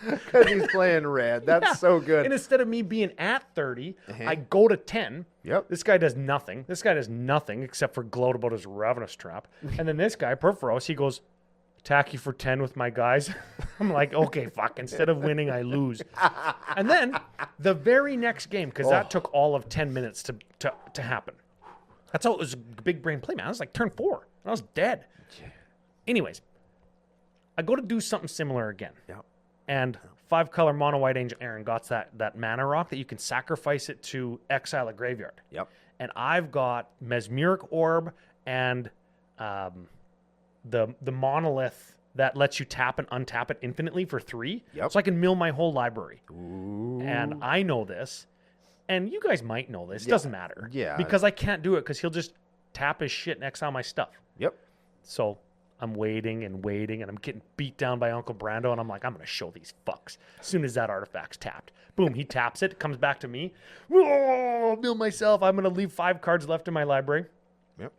Because he's playing red. That's so good. And instead of me being at 30, I go to 10. Yep. This guy does nothing. This guy does nothing except for gloat about his Ravenous Trap. And then this guy, Purphoros, he goes, attack you for 10 with my guys. I'm like, okay, fuck. Instead of winning, I lose. And then the very next game, because that took all of 10 minutes to happen. That's all. It was a big brain play, man. I was like turn 4. I was dead. Anyways, I go to do something similar again. Yep. And 5-color mono white Angel Aaron got that mana rock that you can sacrifice it to exile a graveyard. Yep. And I've got Mesmeric Orb and the monolith that lets you tap and untap it infinitely for 3. Yep. So I can mill my whole library. Ooh. And I know this. And you guys might know this. It doesn't matter. Yeah. Because I can't do it because he'll just tap his shit and exile my stuff. Yep. So I'm waiting, and I'm getting beat down by Uncle Brando, and I'm like, I'm going to show these fucks. As soon as that artifact's tapped. Boom, he taps it, comes back to me. Oh, mill myself. I'm going to leave 5 cards left in my library. Yep.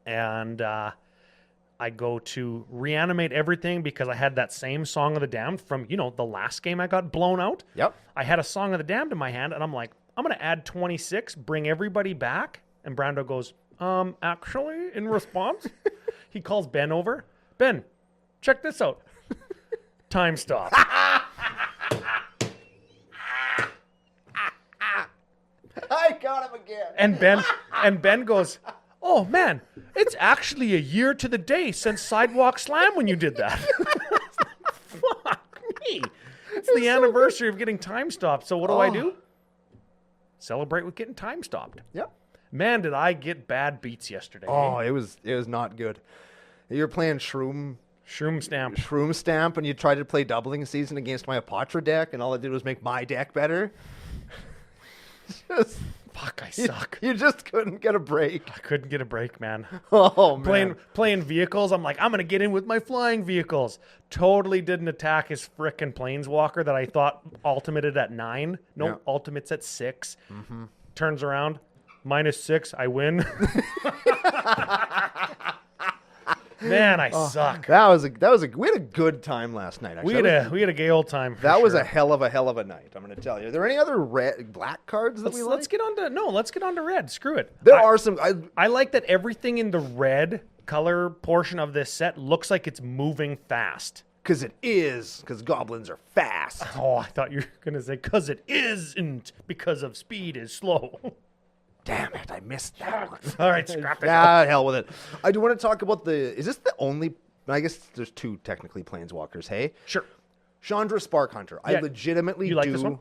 And I go to reanimate everything because I had that same Song of the Damned from, the last game I got blown out. Yep. I had a Song of the Damned in my hand, and I'm like, I'm going to add 26, bring everybody back. And Brando goes, actually, in response, he calls Ben over. Ben, check this out. Time stop. I got him again. And Ben goes, oh man, It's actually a year to the day since Sidewalk Slam when you did that. Fuck me. It's the anniversary of getting time stopped. So what do I do? Celebrate with getting time stopped. Yep. Man, did I get bad beats yesterday. Oh, it was not good. You were playing Shroom Stamp, and you tried to play Doubling Season against my Apatra deck, and all it did was make my deck better. Fuck, I suck. You just couldn't get a break. I couldn't get a break, man. Oh, man. Playing vehicles, I'm like, I'm going to get in with my flying vehicles. Totally didn't attack his frickin' Planeswalker that I thought ultimated at 9. Nope, ultimates at 6. Mm-hmm. Turns around, -6, I win. Man, I suck. That was a we had a good time last night. Actually. We had a gay old time. That was a hell of a night. I'm going to tell you. Are there any other black cards that we like? Let's get on to red. Screw it. There are some. I like that everything in the red color portion of this set looks like it's moving fast. Because goblins are fast. Oh, I thought you were going to say because it isn't, because of speed is slow. Damn it, I missed that one. All right, scrap it. Hell with it. I do want to talk about is this the only, I guess there's 2 technically Planeswalkers, hey? Sure. Chandra Spark Hunter. Yeah. I legitimately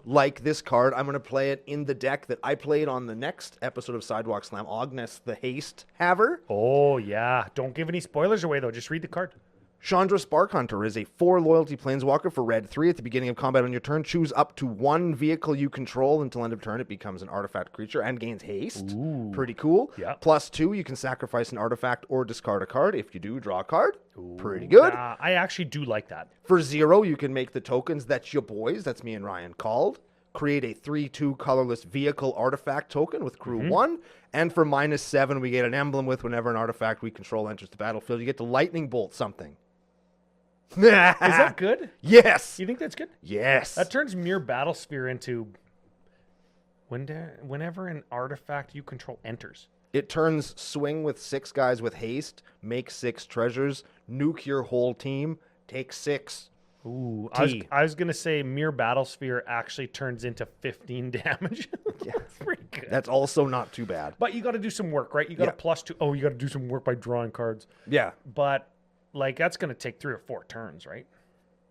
like this card. I'm going to play it in the deck that I played on the next episode of Sidewalk Slam, Agnes the Haste Haver. Oh, yeah. Don't give any spoilers away, though. Just read the card. Chandra Spark Hunter is a 4 loyalty planeswalker for red 3. At the beginning of combat on your turn, choose up to 1 vehicle you control until end of turn. It becomes an artifact creature and gains haste. Ooh. Pretty cool. Yeah. +2, you can sacrifice an artifact or discard a card. If you do, draw a card. Ooh. Pretty good. I actually do like that. For 0, you can make the tokens that your boys, that's me and Ryan, called. Create a 3/2 colorless vehicle artifact token with crew 1. And for -7, we get an emblem with whenever an artifact we control enters the battlefield. You get to lightning bolt something. Is that good? Yes. You think that's good? Yes. That turns Mere Battlesphere into whenever an artifact you control enters. It turns swing with 6 guys with haste, make 6 treasures, nuke your whole team, take 6. Ooh, I was going to say Mere Battlesphere actually turns into 15 damage. Yeah. That's pretty good. That's also not too bad. But you got to do some work, right? You got a +2. Oh, you got to do some work by drawing cards. Yeah. But like that's going to take 3 or 4 turns, right?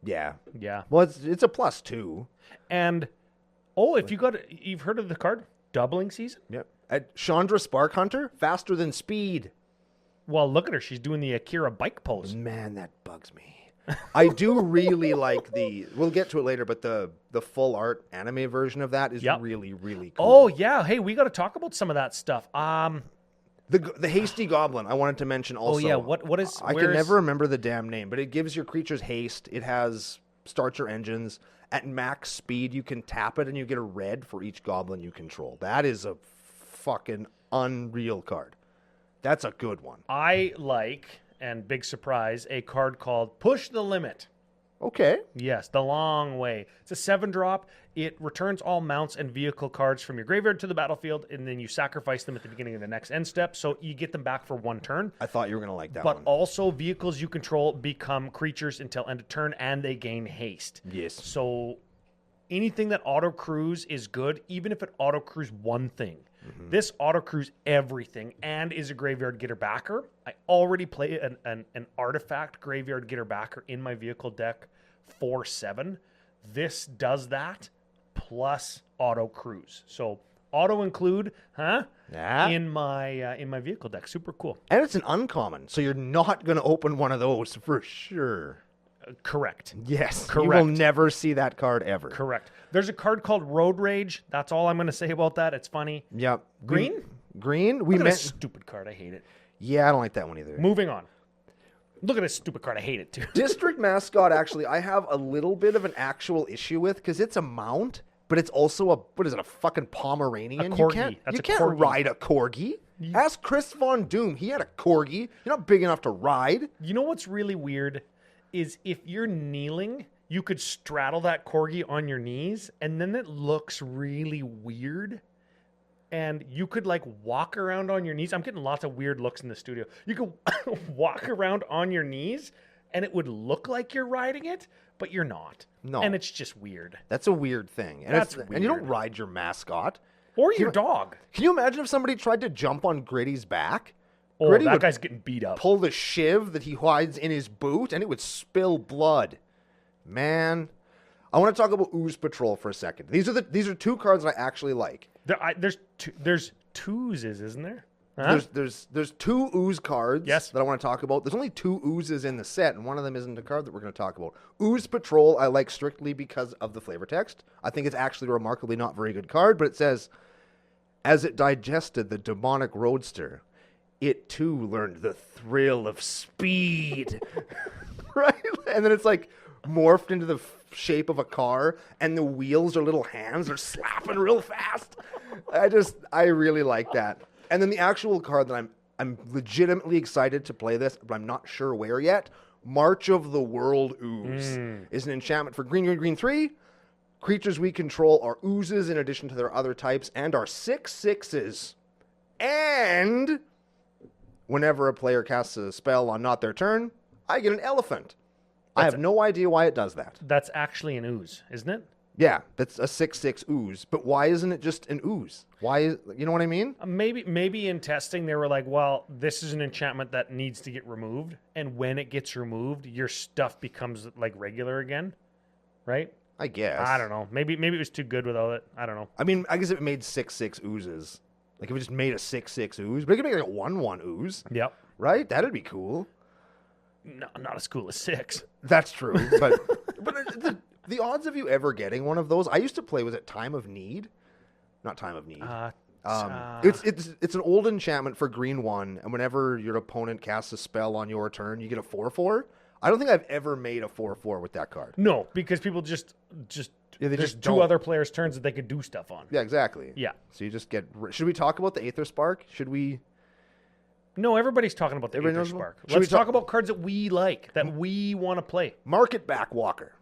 Yeah. Yeah. Well, it's a +2. And if you've heard of the card Doubling Season? Yep. Chandra Spark Hunter, faster than speed. Well, look at her. She's doing the Akira bike pose. Man, that bugs me. I do really like we'll get to it later, but the full art anime version of that is really, really cool. Oh, yeah. Hey, we got to talk about some of that stuff. The Hasty Goblin, I wanted to mention also. Oh, yeah. What is... I can never remember the damn name, but it gives your creatures haste. It starts your engines. At max speed, you can tap it, and you get a red for each goblin you control. That is a fucking unreal card. That's a good one. I like, and big surprise, a card called Push the Limit. Okay. Yes, the long way. It's a 7-drop. It returns all mounts and vehicle cards from your graveyard to the battlefield, and then you sacrifice them at the beginning of the next end step, so you get them back for 1 turn. I thought you were going to like that one. But one. also, vehicles you control become creatures until end of turn, and they gain haste. Yes. So anything that auto-crews is good, even if it auto-crews one thing. Mm-hmm. This auto-crews everything and is a graveyard getter-backer. I already play an artifact graveyard getter-backer in my vehicle deck 4/7. This does that plus auto-crews. So auto-include, in my vehicle deck. Super cool. And it's an uncommon, so you're not going to open one of those for sure. Correct. Yes. Correct. You will never see that card ever. Correct. There's a card called Road Rage. That's all I'm going to say about that. It's funny. Yep. Green? Green? Look at this stupid card. I hate it. Yeah, I don't like that one either. Moving on. Look at this stupid card. I hate it too. District Mascot, actually, I have a little bit of an actual issue with because it's a mount, but it's also a fucking Pomeranian? A corgi. You can't ride a corgi. Ask Chris Von Doom. He had a corgi. You're not big enough to ride. You know what's really weird is if you're kneeling, you could straddle that corgi on your knees, and then it looks really weird. And you could like walk around on your knees. I'm getting lots of weird looks in the studio. You could walk around on your knees, and it would look like you're riding it, but you're not. No. And it's just weird. That's a weird thing. And That's And you don't ride your mascot. Or your dog. Can you imagine if somebody tried to jump on Gritty's back? Oh, Gritty that would guy's getting beat up. pull the shiv that he hides in his boot, and it would spill blood. Man, I want to talk about Ooze Patrol for a second. These are two cards that I actually like. There's two oozes, isn't there? Huh? There's two Ooze cards Yes. that I want to talk about. There's only two Oozes in the set, and one of them isn't a card that we're going to talk about. Ooze Patrol I like strictly because of the flavor text. I think it's actually a remarkably not very good card, but it says, as it digested the demonic roadster, it too learned the thrill of speed. Right? And then it's like morphed into the shape of a car, and the wheels are little hands. They're slapping real fast. I really like that. And then the actual card that I'm legitimately excited to play this, but I'm not sure where yet. March of the World Ooze is an enchantment for green, green, green 3. Creatures we control are oozes in addition to their other types and are 6/6s. And whenever a player casts a spell on not their turn, I get an elephant. I have no idea why it does that. That's actually an ooze, isn't it? Yeah, that's a 6/6 ooze. But why isn't it just an ooze? Why is, you know what I mean? Maybe in testing they were like, well, this is an enchantment that needs to get removed, and when it gets removed, your stuff becomes like regular again, right? I guess. I don't know. Maybe it was too good without it. I don't know. I mean, I guess if it made 6/6 oozes, like if it just made a 6/6 ooze, but it could make like a 1/1 ooze, Yep. right? That'd be cool. No, not as cool as 6. That's true, but the odds of you ever getting one of those, I used to play. Was it Time of Need? Not Time of Need. It's an old enchantment for green 1, and whenever your opponent casts a spell on your turn, you get a 4/4. I don't think I've ever made a 4/4 with that card. No, because people just Yeah, they there's just two don't. other players' turns that they could do stuff on. Yeah, exactly. Yeah. So you just get. Should we talk about the Aether Spark? Should we? No, everybody's talking about the Everybody Aether knows about- Spark. Should we Let's talk about cards that we like, that we want to play. Market Back Walker.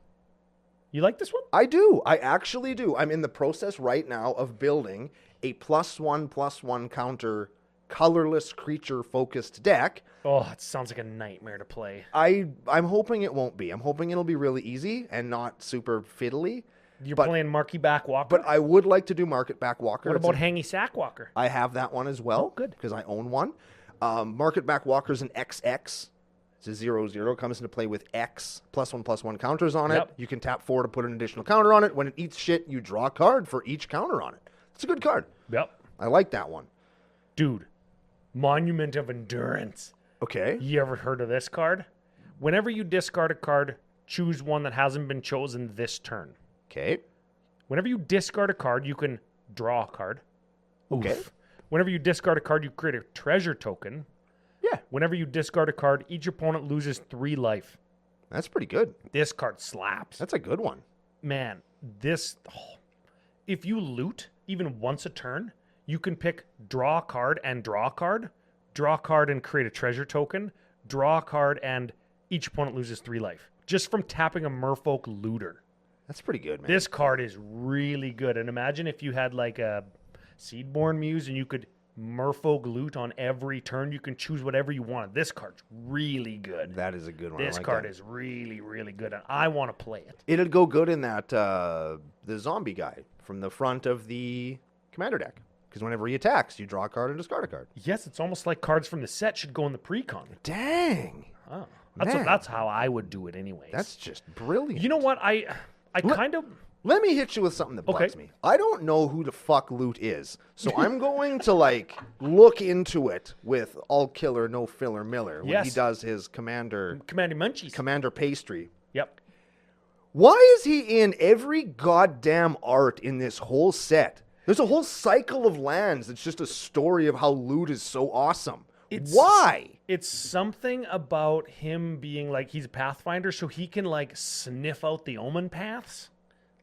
You like this one? I do. I actually do. I'm in the process right now of building a +1/+1 counter colorless creature focused deck. Oh, it sounds like a nightmare to play. I'm hoping it won't be. I'm hoping it'll be really easy and not super fiddly. You're But- playing Marky Back Walker? But I would like to do Market Back Walker. What It's about a- Hangy Sack Walker? I have that one as well. Oh, good. Because I own one. Market Back Walker's an XX. It's a 0/0. Comes into play with X +1/+1 counters on it. Yep. You can tap 4 to put an additional counter on it. When it eats shit, you draw a card for each counter on it. It's a good card. Yep. I like that one. Dude, Monument of Endurance. Okay. You ever heard of this card? Whenever you discard a card, choose one that hasn't been chosen this turn. Okay. Whenever you discard a card, you can draw a card. Okay. Oof. Whenever you discard a card, you create a treasure token. Yeah. Whenever you discard a card, each opponent loses 3 life. That's pretty good. This card slaps. That's a good one. Man, if you loot even once a turn, you can pick draw a card and draw a card, draw a card and create a treasure token, draw a card and each opponent loses 3 life. Just from tapping a Merfolk Looter. That's pretty good, man. This card is really good. And imagine if you had like a Seedborn Muse and you could Merfolk loot on every turn. You can choose whatever you want. This card's really good. That is a good one. I This like card that. is really, really good. And I want to play it. It'd go good in that the zombie guy from the front of the commander deck. Because whenever he attacks, you draw a card and discard a card. Yes, it's almost like cards from the set should go in the Precon. Dang. Oh, Man. that's how I would do it anyways. That's just brilliant. You know what? I kind of... Let me hit you with something that bugs Okay. me. I don't know who the fuck Loot is. So I'm going to look into it with all killer, no filler Miller when he Yes. does his commander Commander Munchies. pastry. Yep. Why is he in every goddamn art in this whole set? There's a whole cycle of lands that's just a story of how Loot is so awesome. Why? It's something about him being like, he's a Pathfinder, so he can like sniff out the omen paths.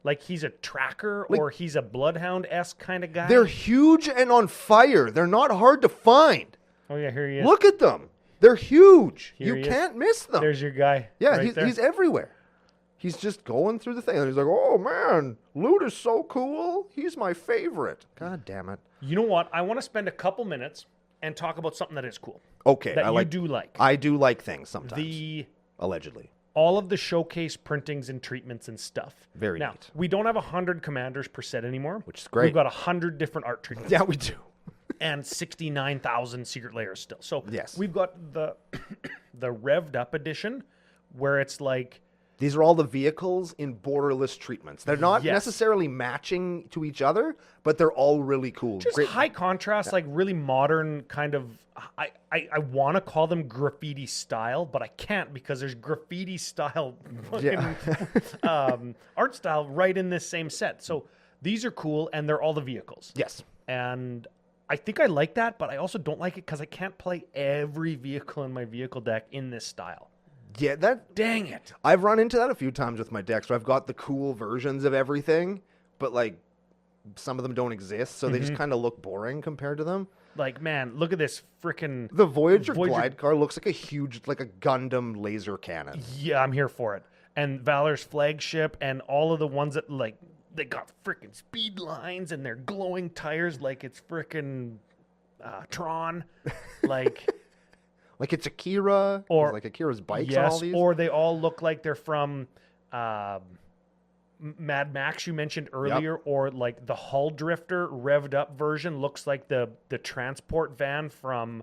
Like he's a tracker or he's a Bloodhound-esque kind of guy. They're huge and on fire. They're not hard to find. Oh yeah, here he is. Look at them. They're huge. Here You he can't miss them. There's your guy. Yeah, right there. he's everywhere. He's just going through the thing. And he's like, oh, man, Loot is so cool. He's my favorite. God damn it. You know what? I want to spend a couple minutes and talk about something that is cool. Okay. That I you do like. I do like things sometimes. Allegedly. All of the showcase printings and treatments and stuff. Very now, neat. we don't have 100 commanders per set anymore. Which is great. We've got 100 different art treatments. Yeah, we do. and 69,000 secret layers still. So Yes. we've got the the revved up edition where it's like These are all the vehicles in borderless treatments. They're not Yes. necessarily matching to each other, but they're all really cool. just high contrast, like really modern kind of. I want to call them graffiti style, but I can't because there's graffiti style fucking, art style right in this same set. So these are cool, and they're all the vehicles. Yes. And I think I like that, but I also don't like it because I can't play every vehicle in my vehicle deck in this style. Yeah, that Dang it. I've run into that a few times with my decks where I've got the cool versions of everything, but like some of them don't exist, so they just kind of look boring compared to them. Like, man, look at this freaking. The Voyager glide car looks like a huge, like a Gundam laser cannon. Yeah, I'm here for it. And Valor's flagship and all of the ones that, like, they got freaking speed lines and they're glowing tires like it's freaking Tron. Like. Like it's Akira, Or like Akira's bikes yes, on all these. or they all look like they're from Mad Max you mentioned earlier, or like the Hull Drifter revved up version looks like the transport van from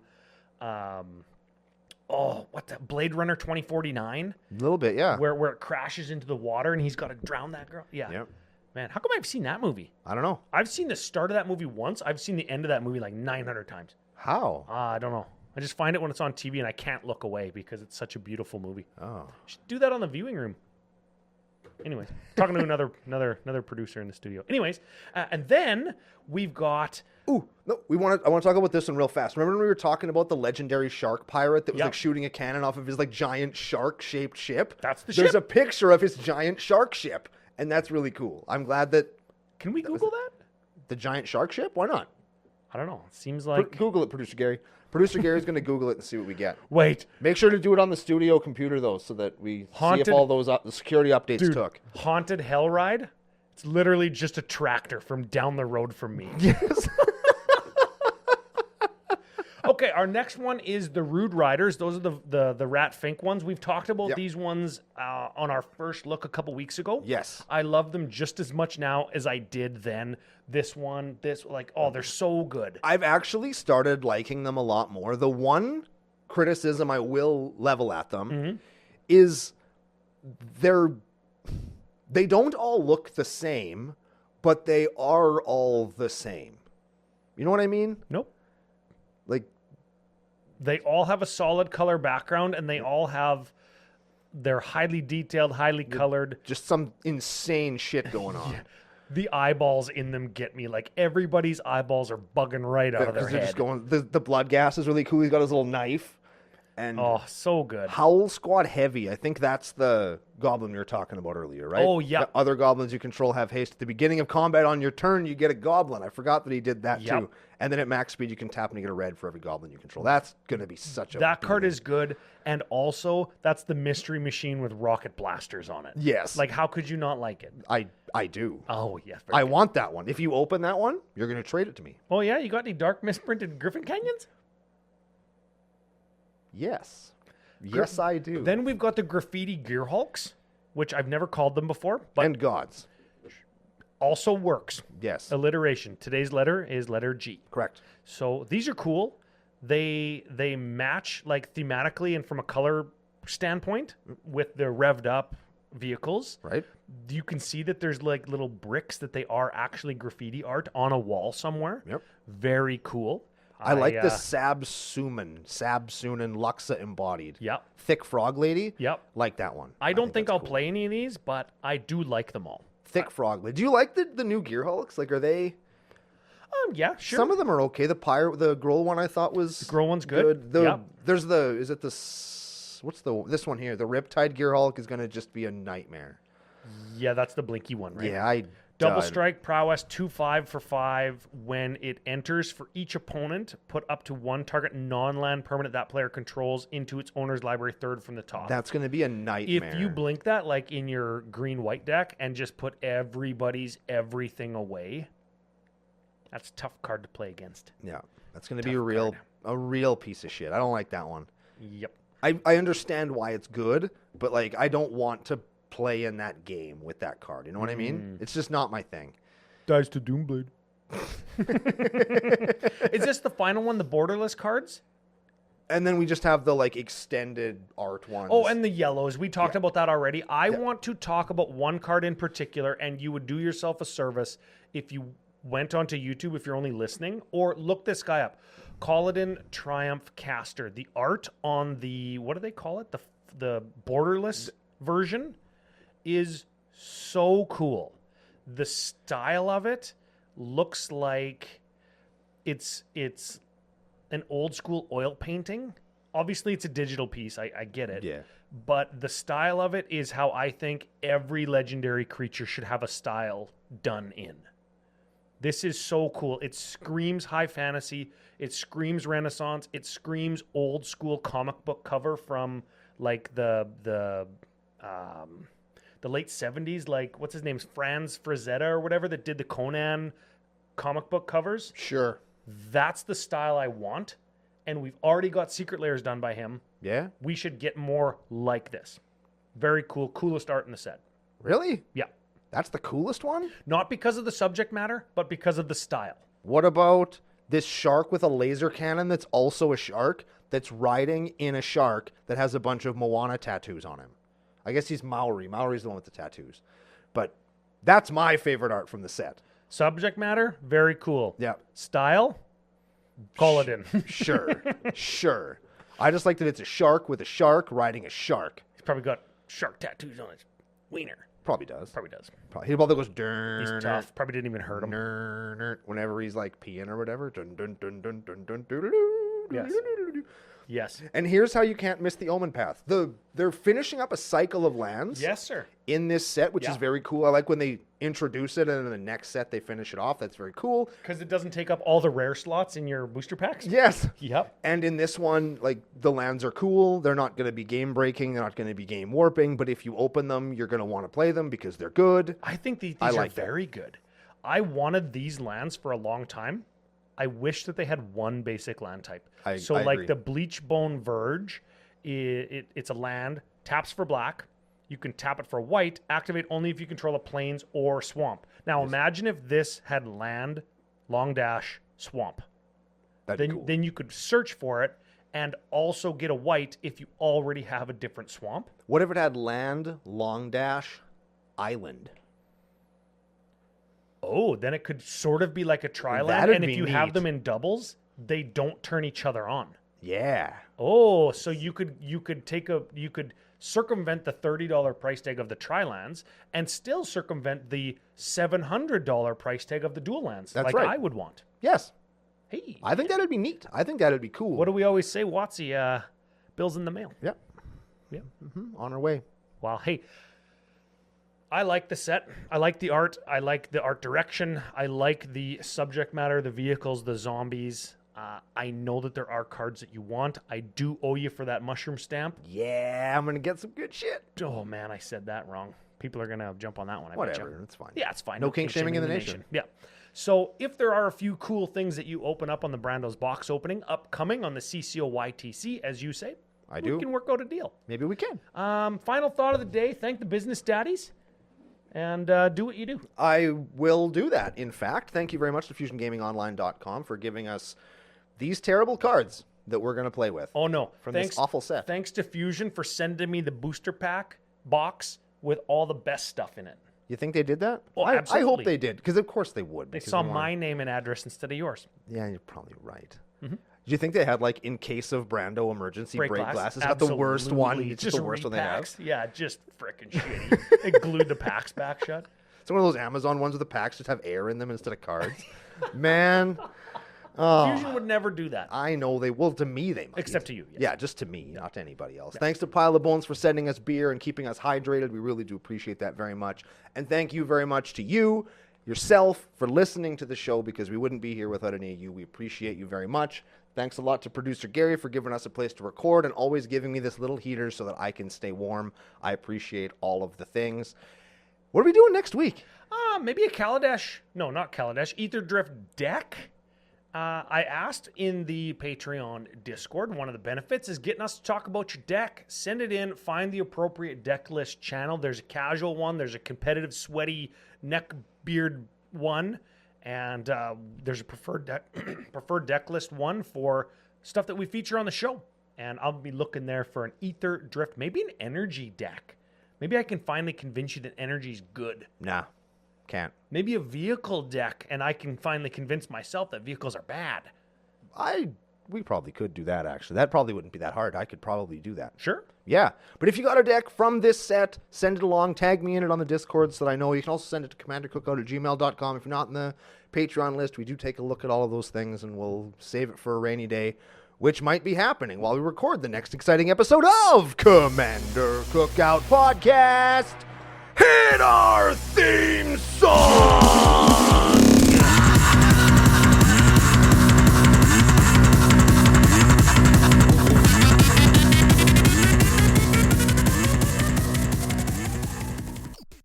what's that, Blade Runner 2049, A little bit, yeah. where it crashes into the water and he's got to drown that girl. Yeah. Yep. Man, how come I've seen that movie? I don't know. I've seen the start of that movie once. I've seen the end of that movie like 900 times. How? I don't know. I just find it when it's on TV and I can't look away because it's such a beautiful movie. Oh. Should do that on the viewing room. Anyways, talking to another producer in the studio. Anyways, and then we've got Ooh, no, I want to talk about this one real fast. Remember when we were talking about the legendary shark pirate that was Yep. like shooting a cannon off of his like giant shark-shaped ship? That's the There's ship. a picture of his giant shark ship, and that's really cool. I'm glad that Can we Google that? the giant shark ship. Why not? I don't know. It seems like Google it, producer Gary. Producer Gary's going to Google it and see what we get. wait, Make sure to do it on the studio computer though, so that we see Haunted- if all those the security updates dude, took. Haunted Hell Ride. It's literally just a tractor from down the road from me. Yes. Okay, our next one is the Rude Riders. Those are the Rat Fink ones. We've talked about Yep. these ones on our first look a couple weeks ago. Yes. I love them just as much now as I did then. This one, they're so good. I've actually started liking them a lot more. The one criticism I will level at them is they don't all look the same, but they are all the same. You know what I mean? Nope. Like, They all have a solid color background, and they all have they're highly detailed, highly colored. just some insane shit going on. The eyeballs in them get me. Like everybody's eyeballs are bugging right out of their Because they're head. just going. The blood gas is really cool. He's got his little knife. And Oh, so good. Howl Squad Heavy. I think that's the goblin we were talking about earlier, right? Oh, yeah. The other goblins you control have haste. At the beginning of combat on your turn, you get a goblin. I forgot that he did that Yep. too. And then at max speed, you can tap and you get a red for every goblin you control. That's going to be such a That card beating. is good, and also that's the mystery machine with rocket blasters on it. Yes. Like, how could you not like it? I do. Oh, yes. I want that one. If you open that one, you're going to trade it to me. Oh, yeah? You got any Dark Misprinted Griffin Canyons? Yes. Yes, I do. Then we've got the Graffiti Gear Hulks, which I've never called them before, but and gods. also works. Yes. Alliteration. Today's letter is letter G. Correct. So these are cool. They match like thematically and from a color standpoint with the revved up vehicles. Right? You can see that there's like little bricks that they are actually graffiti art on a wall somewhere. Yep. Very cool. I like the Sabsunan Luxa embodied. Yep. Thick frog lady. Yep. Like that one. I don't think that's I'll cool. play any of these, but I do like them all. Thick frog lady. Do you like the new Gear Hulks? Like, are they? Yeah, sure. Some of them are okay. The Grohl one I thought was the Grohl one's good. Yep. There's this one here? The Riptide Gear Hulk is going to just be a nightmare. Yeah, that's the blinky one, right? Yeah, I Double died. strike prowess 2/5 for 5. When it enters for each opponent, put up to one target non-land permanent that player controls into its owner's library third from the top. That's going to be a nightmare. If you blink that, like in your green-white deck, and just put everybody's everything away, that's a tough card to play against. Yeah, that's going to be a real piece of shit. I don't like that one. Yep. I understand why it's good, but like I don't want to play in that game with that card. You know what I mean? It's just not my thing. Dies to Doomblade. Is this the final one, the borderless cards? And then we just have the like extended art ones. Oh, and the yellows. We talked about that already. I want to talk about one card in particular, and you would do yourself a service if you went onto YouTube, if you're only listening, or look this guy up. Kaladin Triumph Caster. The art on the, what do they call it? The borderless version is so cool. The style of it looks like it's an old school oil painting. Obviously, it's a digital piece. I get it. Yeah. But the style of it is how I think every legendary creature should have a style done in. This is so cool. It screams high fantasy. It screams Renaissance. It screams old school comic book cover from like the late 70s. Like, what's his name? Franz Frazetta or whatever that did the Conan comic book covers. Sure. That's the style I want. And we've already got Secret Layers done by him. Yeah? We should get more like this. Very cool. Coolest art in the set. Really? Yeah. That's the coolest one? Not because of the subject matter, but because of the style. What about this shark with a laser cannon that's also a shark that's riding in a shark that has a bunch of Moana tattoos on him? I guess he's Maori. Maori's the one with the tattoos. But that's my favorite art from the set. Subject matter, very cool. Yeah. Style, call it in. Sure. I just like that it's a shark with a shark riding a shark. He's probably got shark tattoos on his wiener. Probably does. Probably does. He probably goes dun. He's tough. Probably didn't even hurt him. Whenever he's like peeing or whatever. Dun, dun, dun, dun, dun, dun, dun, Yes. Yes. And here's how you can't miss the Omen Path. They're finishing up a cycle of lands. Yes, sir. In this set, which is very cool. I like when they introduce it and in the next set they finish it off. That's very cool. Because it doesn't take up all the rare slots in your booster packs? Yes. Yep. And in this one, like, the lands are cool. They're not going to be game breaking. They're not going to be game warping. But if you open them, you're going to want to play them because they're good. I think these like are very good. I wanted these lands for a long time. I wish that they had one basic land type. I like agree. the Bleachbone Verge, it's a land, taps for black. You can tap it for white, activate only if you control a plains or swamp. Now imagine if this had land, long dash, swamp. That'd be cool. Then you could search for it and also get a white if you already have a different swamp. What if it had land, long dash, island? Oh, then it could sort of be like a tri-land, That'd and if be you have neat. them in doubles, they don't turn each other on. Yeah. Oh, so you could circumvent the $30 price tag of the tri-lands and still circumvent the $700 price tag of the dual lands. That's like right. I would want. Yes. Hey, I think that'd be neat. I think that'd be cool. what do we always say, Watsy? Bill's in the mail. Yeah. Yeah. On our way. Wow. Hey, I like the set. I like the art. I like the art direction. I like the subject matter, the vehicles, the zombies. I know that there are cards that you want. I do owe you for that mushroom stamp. Yeah, I'm going to get some good shit. Oh, man, I said that wrong. People are going to jump on that one. I bet Whatever. you. It's fine. Yeah, it's fine. No kink shaming in the nation. Yeah. So if there are a few cool things that you open up on the Brando's box opening upcoming on the CCO YTC, as you say, I do. We can work out a deal. Maybe we can. Final thought of the day. Thank the business daddies. And do what you do. I will do that. In fact, thank you very much to FusionGamingOnline.com for giving us these terrible cards that we're going to play with. Oh, no. From this awful set. Thanks to Fusion for sending me the booster pack box with all the best stuff in it. You think they did that? Oh, I absolutely. hope they did, because of course they would. They because saw we want- my name and address instead of yours. Yeah, you're probably right. Do you think they had, like, in case of Brando emergency break glasses? Got the worst one. Absolutely. It's just the worst one they have. repacks. Yeah, just freaking shitty. They glued the packs back shut. It's one of those Amazon ones with the packs just have air in them instead of cards. Man. Oh, Fusion would never do that. I know they will. To me, they might. Except to you, yes. Yeah, just to me, not to anybody else. Thanks to Pile of Bones for sending us beer and keeping us hydrated. We really do appreciate that very much. And thank you very much to you, yourself, for listening to the show, because we wouldn't be here without any of you. We appreciate you very much. Thanks a lot to producer Gary for giving us a place to record and always giving me this little heater so that I can stay warm. I appreciate all of the things. What are we doing next week? Maybe a Kaladesh. No, not Kaladesh. Aetherdrift deck. I asked in the Patreon Discord, one of the benefits is getting us to talk about your deck. Send it in, find the appropriate deck list channel. There's a casual one, there's a competitive, sweaty, neck beard one, And there's a preferred deck list one for stuff that we feature on the show. And I'll be looking there for an Aetherdrift, maybe an energy deck. Maybe I can finally convince you that energy's good. Nah, can't. Maybe a vehicle deck, and I can finally convince myself that vehicles are bad. We probably could do that, actually. That probably wouldn't be that hard. I could probably do that. Sure. Yeah. But if you got a deck from this set, send it along. Tag me in it on the Discord so that I know. You can also send it to commandercookout@gmail.com. If you're not in the Patreon list, we do take a look at all of those things, and we'll save it for a rainy day, which might be happening while we record the next exciting episode of Commander Cookout Podcast. Hit our theme song!